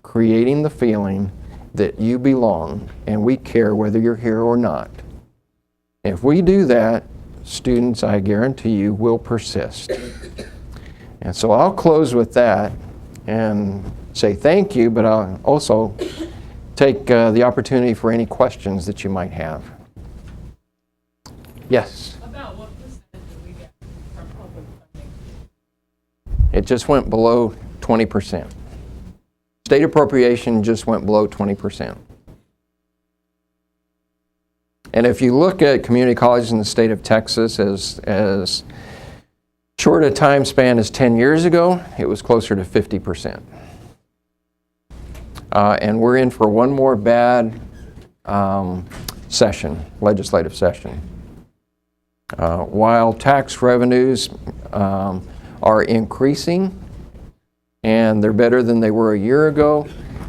creating the feeling that you belong and we care whether you're here or not. If we do that, students, I guarantee you, will persist. And so I'll close with that and say thank you, but I'll also take the opportunity for any questions that you might have. Yes? About what percentage do we get from public funding? It just went below 20%. State appropriation just went below 20%. And if you look at community colleges in the state of Texas as short a time span as 10 years ago, it was closer to 50%. And we're in for one more bad legislative session. While tax revenues are increasing, and they're better than they were a year ago,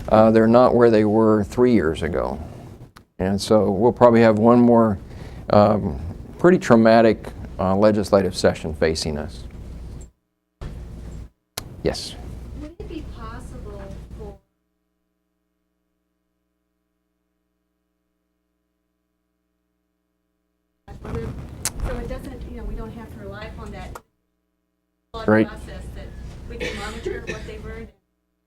they're not where they were 3 years ago. And so we'll probably have one more pretty traumatic legislative session facing us. Yes? Would it be possible for so it doesn't, we don't have to rely upon that Great. process, that we can monitor what they've earned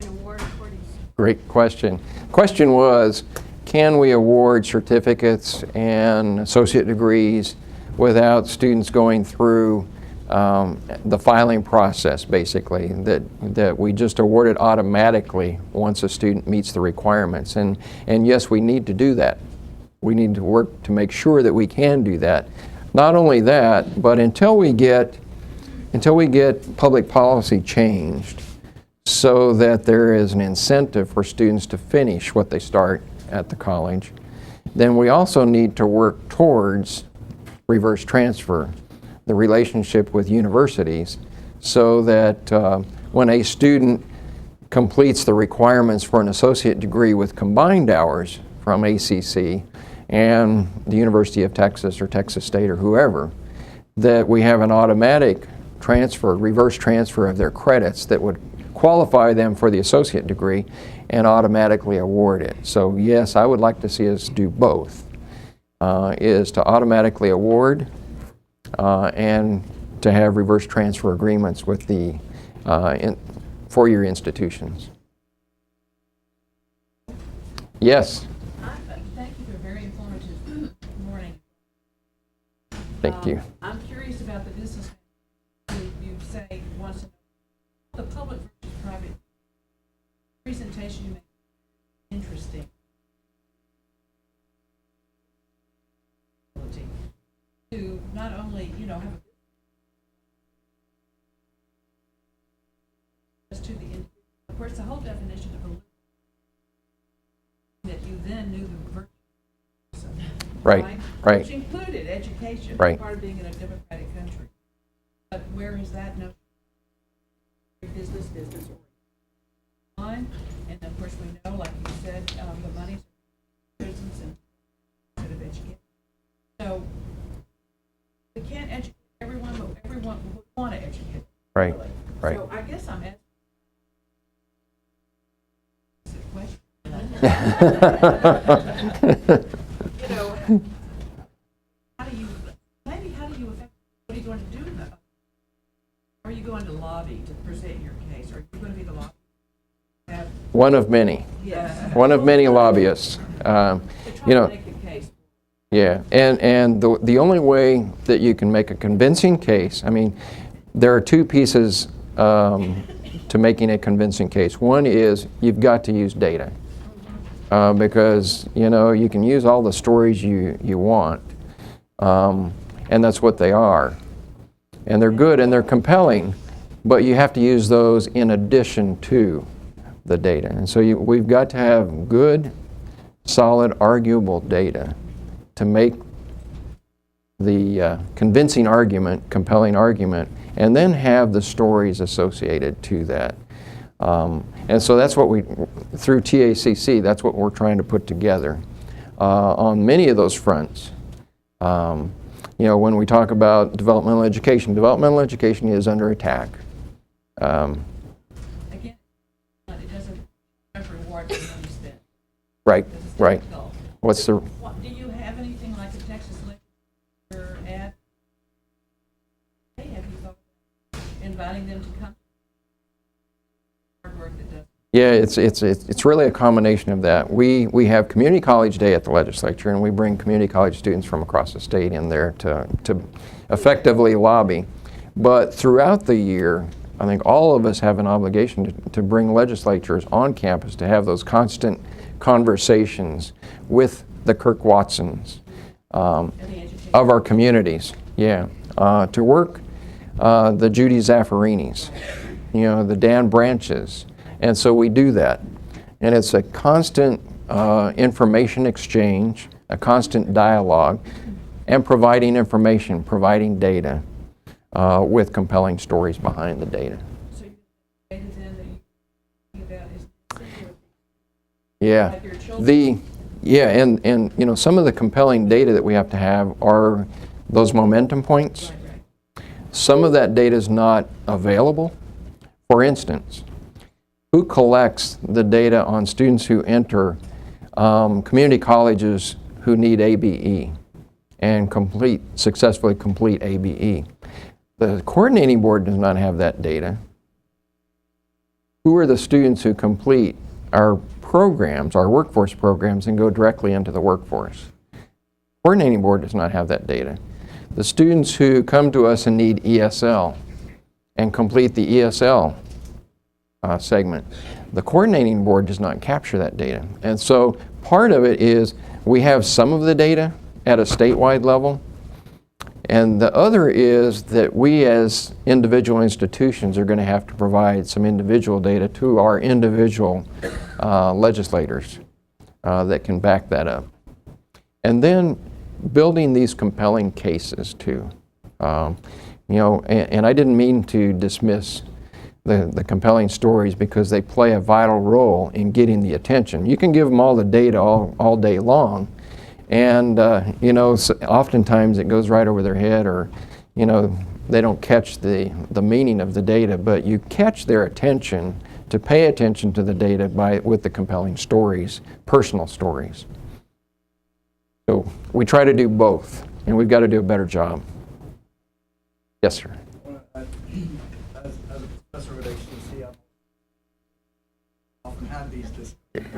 and award accordingly? Great question. Question was, can we award certificates and associate degrees without students going through the filing process, basically, that we just award it automatically once a student meets the requirements. And yes, we need to do that. We need to work to make sure that we can do that. Not only that, but until we get public policy changed so that there is an incentive for students to finish what they start at the college, then we also need to work towards reverse transfer, the relationship with universities, so that when a student completes the requirements for an associate degree with combined hours from ACC and the University of Texas or Texas State or whoever, that we have an automatic transfer, reverse transfer of their credits that would qualify them for the associate degree and automatically award it. So yes, I would like to see us do both, is to automatically award and to have reverse transfer agreements with the four-year institutions. Yes? Thank you for a very informative morning. Thank you. I'm curious about the business you say wants to know the public versus private presentation you make. Interesting. To not only, have a as to the individual. Of course, the whole definition of a that you then knew the virtue. Right. Which included education, right. Part of being in a democratic country. But where is that notion? Business line, and of course we know, like you said, the money's prisons and instead of education. So we can't educate everyone, but everyone would want to educate. Right. Really. Right. So I guess I'm asking a question. How do you affect, what are you going to do about it? Are you going to lobby to present your case? Are you going to be the lobby? One of many. Yes. One of many lobbyists. To make the case. Yeah, and the only way that you can make a convincing case, I mean, there are two pieces to making a convincing case. One is you've got to use data. Because, you can use all the stories you want, and that's what they are. And they're good and they're compelling, but you have to use those in addition to the data. And so we've got to have good, solid, arguable data to make the convincing argument, compelling argument, and then have the stories associated to that. And so that's what through TACC, that's what we're trying to put together on many of those fronts. When we talk about developmental education is under attack. Again, it doesn't reward the money spent. Right, right. What's the... Do you have anything like a Texas legislature ad? Have you thought about inviting them to come? Hard work that does. Yeah, it's really a combination of that. We have Community College Day at the legislature, and we bring community college students from across the state in there to effectively lobby. But throughout the year, I think all of us have an obligation to bring legislatures on campus to have those constant conversations with the Kirk Watsons of our communities. Yeah, to work the Judy Zaffarinis, the Dan Branches. And so we do that. And it's a constant information exchange, a constant dialogue, and providing information, providing data with compelling stories behind the data. So data then that you think about is yeah. like your children? And some of the compelling data that we have to have are those momentum points. Right. Some of that data is not available. For instance, who collects the data on students who enter community colleges who need ABE and successfully complete ABE? The coordinating board does not have that data. Who are the students who complete our programs, our workforce programs, and go directly into the workforce. Coordinating board does not have that data. The students who come to us and need ESL and complete the ESL segment, the coordinating board does not capture that data. And so part of it is we have some of the data at a statewide level, and the other is that we as individual institutions are going to have to provide some individual data to our individual legislators that can back that up. And then building these compelling cases too. You know, and I didn't mean to dismiss the compelling stories because they play a vital role in getting the attention. You can give them all the data all day long, and you know, oftentimes it goes right over their head, or you know, they don't catch the meaning of the data. But you catch their attention to pay attention to the data with the compelling stories, personal stories. So we try to do both, and we've got to do a better job. Yes, sir. As a professor of HTC, I often have these discussions. And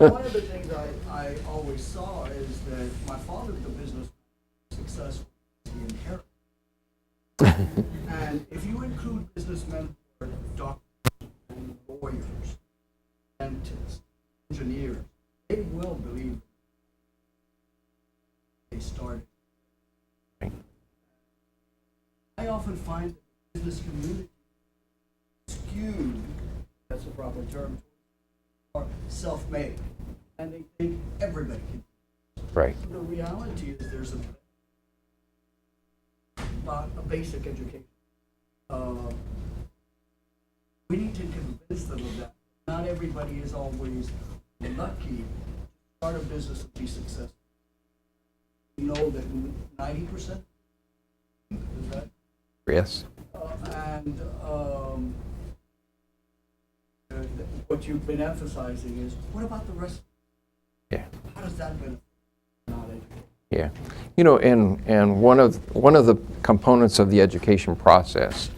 one of the things I always saw is that my father, the business successful, he inherited. And if you include businessmen, doctors, and lawyers, dentists, engineers, they will believe they started. I often find that the business community skewed, that's a proper term, are self-made, and they think everybody can. Right. The reality is there's a basic education. We need to convince them of that. Not everybody is always lucky to start a business and be successful. We know that 90%, is that? Yes. And what you've been emphasizing is, what about the rest? Yeah. How does that benefit knowledge? Yeah. You know, and one of the components of the education process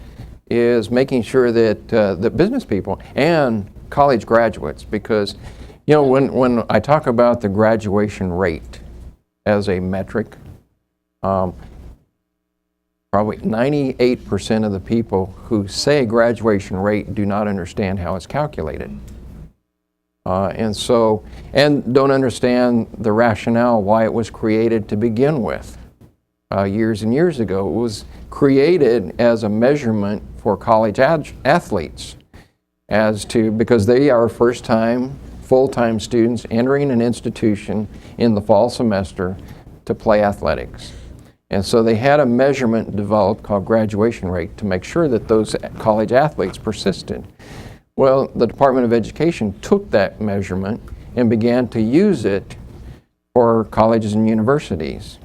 is making sure that the business people and college graduates, because you know, when I talk about the graduation rate as a metric, probably 98% of the people who say graduation rate do not understand how it's calculated. And don't understand the rationale why it was created to begin with. Years and years ago, it was created as a measurement for college athletes, because they are first-time, full-time students entering an institution in the fall semester to play athletics. And so they had a measurement developed called graduation rate to make sure that those college athletes persisted. Well, the Department of Education took that measurement and began to use it for colleges and universities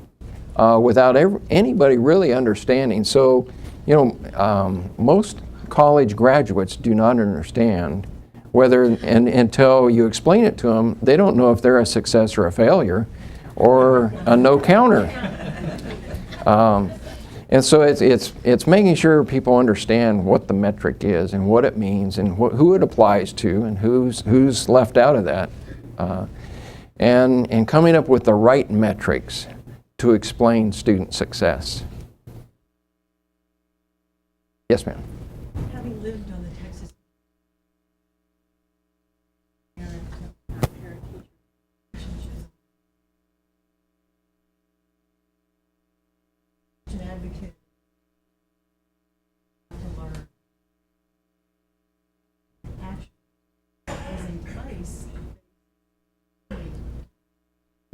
without anybody really understanding. So, you know, most college graduates do not understand whether, until you explain it to them, they don't know if they're a success or a failure or a no counter. And so it's making sure people understand what the metric is and what it means and who it applies to and who's left out of that, and coming up with the right metrics to explain student success. Yes, ma'am. Having lived on the Texas parent-teacher relationship, an advocate to learn action is in place. I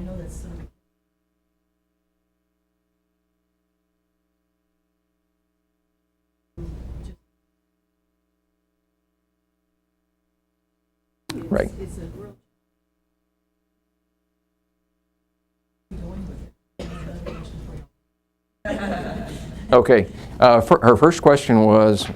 know that's some. Right. It's a real. Going with it. Another question for you. Okay. Her first question was,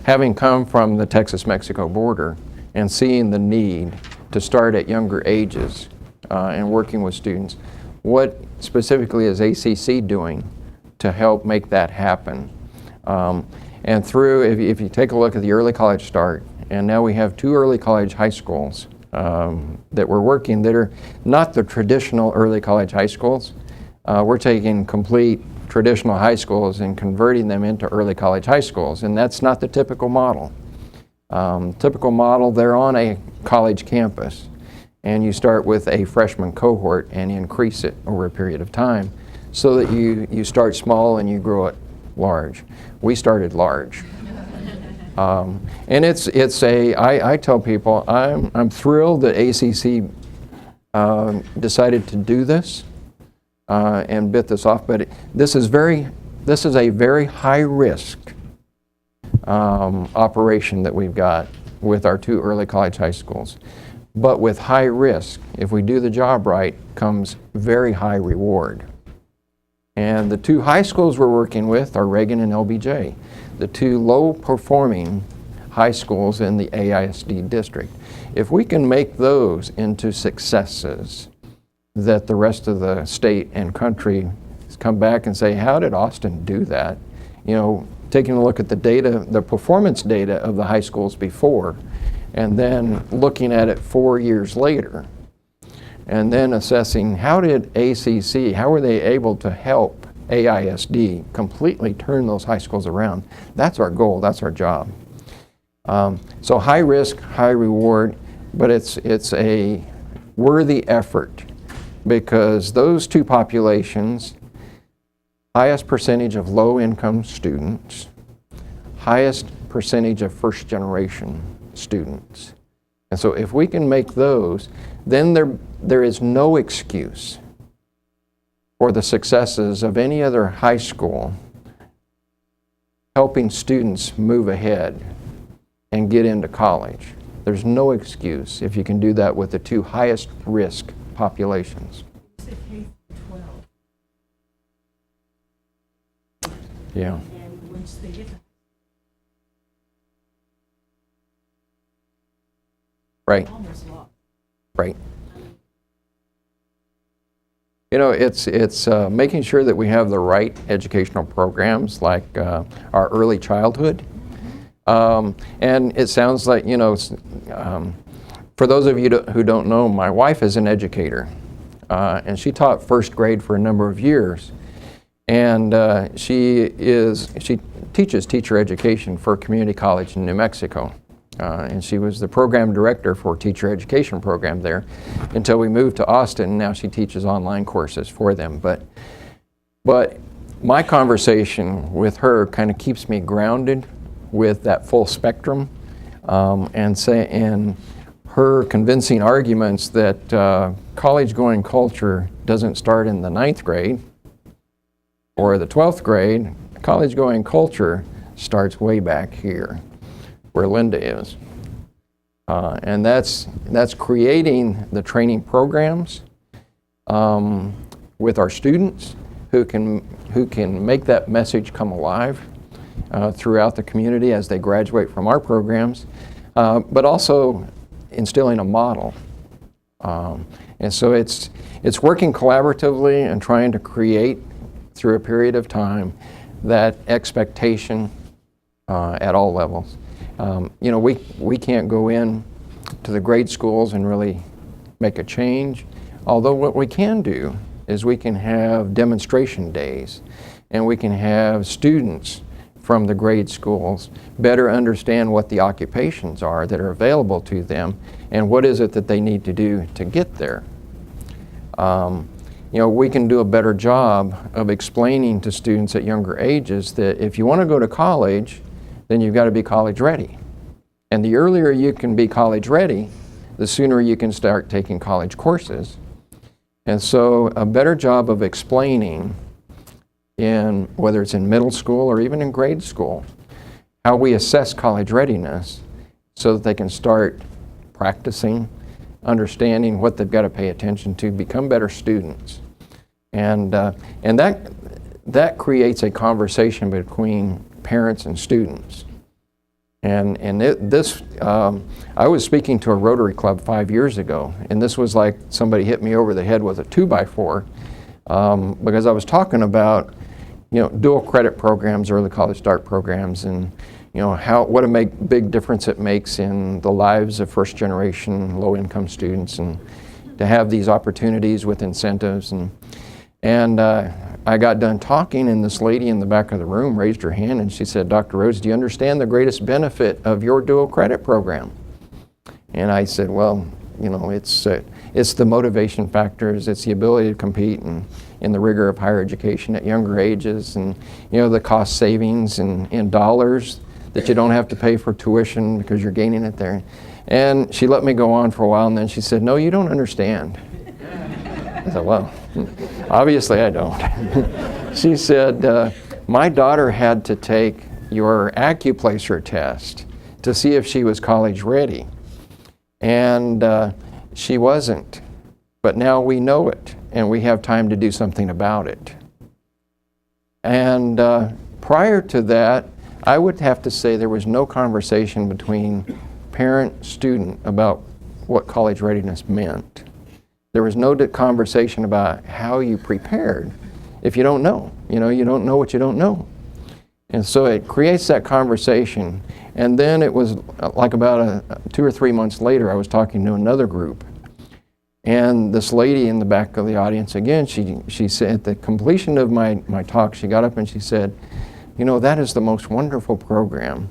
having come from the Texas-Mexico border and seeing the need to start at younger ages and working with students, what specifically is ACC doing to help make that happen? And through, if you take a look at the early college start and now we have 2 early college high schools that we're working that are not the traditional early college high schools. We're taking complete traditional high schools and converting them into early college high schools, and that's not the typical model. Typical model, they're on a college campus, and you start with a freshman cohort and increase it over a period of time so that you start small and you grow it large. We started large. And I tell people, I'm thrilled that ACC decided to do this and bit this off, but this is a very high risk operation that we've got with our 2 early college high schools. But with high risk, if we do the job right, comes very high reward. And the 2 high schools we're working with are Reagan and LBJ, the 2 low-performing high schools in the AISD district. If we can make those into successes that the rest of the state and country come back and say, how did Austin do that? You know, taking a look at the data, the performance data of the high schools before, and then looking at it 4 years later, and then assessing how did ACC, how were they able to help AISD completely turn those high schools around? That's our goal, that's our job. So high risk, high reward, but it's a worthy effort because those 2 populations, highest percentage of low-income students, highest percentage of first-generation students. And so if we can make those, then there is no excuse for the successes of any other high school helping students move ahead and get into college. There's no excuse if you can do that with the 2 highest risk populations. You said K through 12. Yeah. And once they get to Right. almost lost. Right. You know, it's making sure that we have the right educational programs like our early childhood. And it sounds like, you know, for those of you who don't know, my wife is an educator. And she taught first grade for a number of years. And she teaches teacher education for a community college in New Mexico. And she was the program director for teacher education program there until we moved to Austin, and now she teaches online courses for them. But my conversation with her kind of keeps me grounded with that full spectrum, and her convincing arguments that college-going culture doesn't start in the 9th grade or the 12th grade. College-going culture starts way back here, where Linda is. And that's creating the training programs with our students who can make that message come alive throughout the community as they graduate from our programs, but also instilling a model. And so it's working collaboratively and trying to create through a period of time that expectation at all levels. You know, we can't go in to the grade schools and really make a change, although what we can do is we can have demonstration days and we can have students from the grade schools better understand what the occupations are that are available to them and what is it that they need to do to get there. You know, we can do a better job of explaining to students at younger ages that if you want to go to college, then you've got to be college ready. And the earlier you can be college ready, the sooner you can start taking college courses. And so a better job of explaining in whether it's in middle school or even in grade school, how we assess college readiness so that they can start practicing, understanding what they've got to pay attention to, become better students. And that creates a conversation between parents and students. And I was speaking to a Rotary Club 5 years ago, and this was like somebody hit me over the head with a 2x4 because I was talking about, you know, dual credit programs, early college start programs, and what a big difference it makes in the lives of first-generation low-income students, and to have these opportunities with incentives. And I got done talking, and this lady in the back of the room raised her hand, and she said, "Dr. Rhodes, do you understand the greatest benefit of your dual credit program?" And I said, "Well, it's the motivation factors, it's the ability to compete in the rigor of higher education at younger ages, and the cost savings in dollars that you don't have to pay for tuition because you're gaining it there." And she let me go on for a while, and then she said, "No, you don't understand." I said, "Well, obviously I don't." She said, "My daughter had to take your Acuplacer test to see if she was college ready. And she wasn't. But now we know it, and we have time to do something about it." And prior to that, I would have to say there was no conversation between parent-student about what college readiness meant. There was no conversation about how you prepared if you don't know. You don't know what you don't know. And so it creates that conversation. And then it was like about 2 or 3 months later, I was talking to another group. And this lady in the back of the audience, again, she said, at the completion of my talk, she got up and she said, "That is the most wonderful program."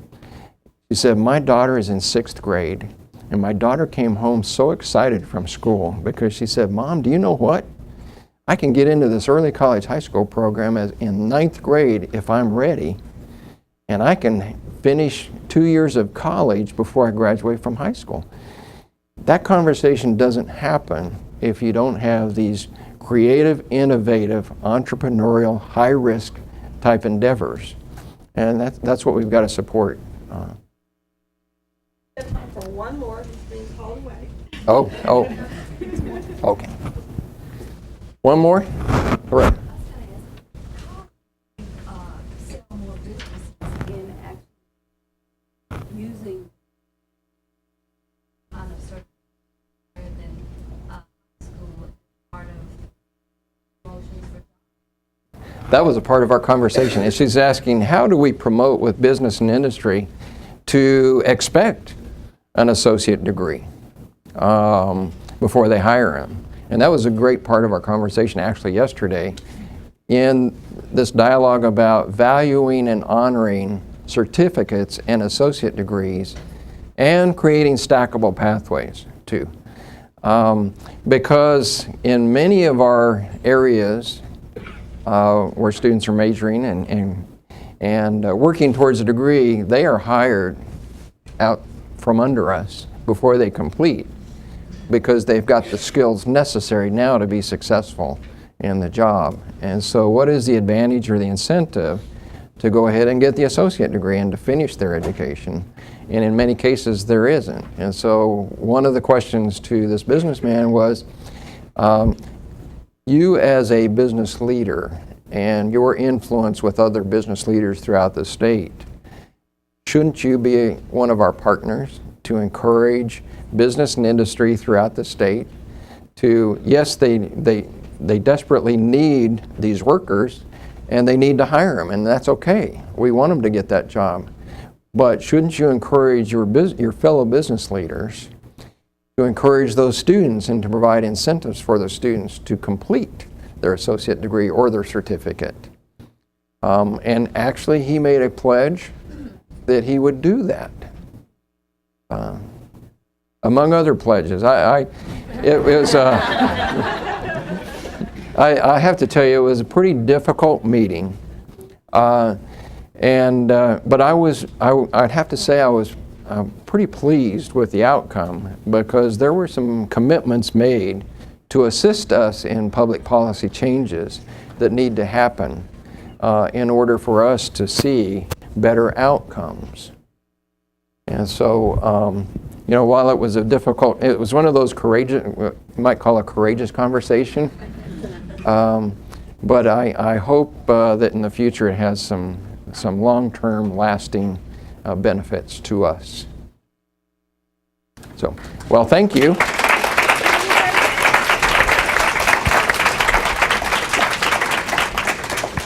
She said, "My daughter is in 6th grade, and my daughter came home so excited from school because she said, 'Mom, do you know what? I can get into this early college high school program in 9th grade if I'm ready, and I can finish 2 years of college before I graduate from high school.'" That conversation doesn't happen if you don't have these creative, innovative, entrepreneurial, high-risk type endeavors. And that's what we've got to support. Time for one more. He's being called away. Oh, okay. One more? Correct. Sell more businesses in actually using on a certain rather than school part of promotions for. That was a part of our conversation. And she's asking, how do we promote with business and industry to expect an associate degree before they hire them? And that was a great part of our conversation actually yesterday in this dialogue about valuing and honoring certificates and associate degrees and creating stackable pathways too. Because in many of our areas where students are majoring and working towards a degree, they are hired out from under us before they complete, because they've got the skills necessary now to be successful in the job. And so what is the advantage or the incentive to go ahead and get the associate degree and to finish their education? And in many cases there isn't. And so one of the questions to this businessman was, you as a business leader and your influence with other business leaders throughout the state, shouldn't you be one of our partners to encourage business and industry throughout the state to, yes, they desperately need these workers and they need to hire them, and that's okay. We want them to get that job. But shouldn't you encourage your fellow business leaders to encourage those students and to provide incentives for those students to complete their associate degree or their certificate? And actually he made a pledge that he would do that. Among other pledges. I have to tell you, it was a pretty difficult meeting. But I'd have to say I was pretty pleased with the outcome, because there were some commitments made to assist us in public policy changes that need to happen in order for us to see better outcomes. And so, while it was it was one of those courageous, you might call a courageous conversation. But I hope that in the future it has some long-term lasting benefits to us. So, well, thank you.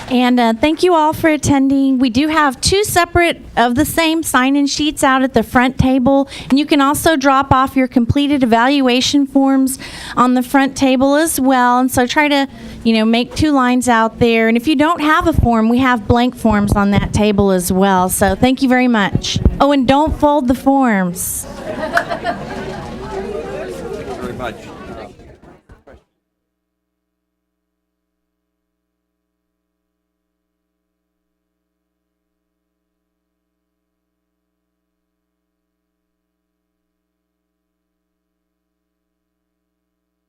And thank you all for attending. We do have 2 separate of the same sign-in sheets out at the front table. And you can also drop off your completed evaluation forms on the front table as well. And so try to, make 2 lines out there. And if you don't have a form, we have blank forms on that table as well. So thank you very much. Oh, and don't fold the forms. Very much.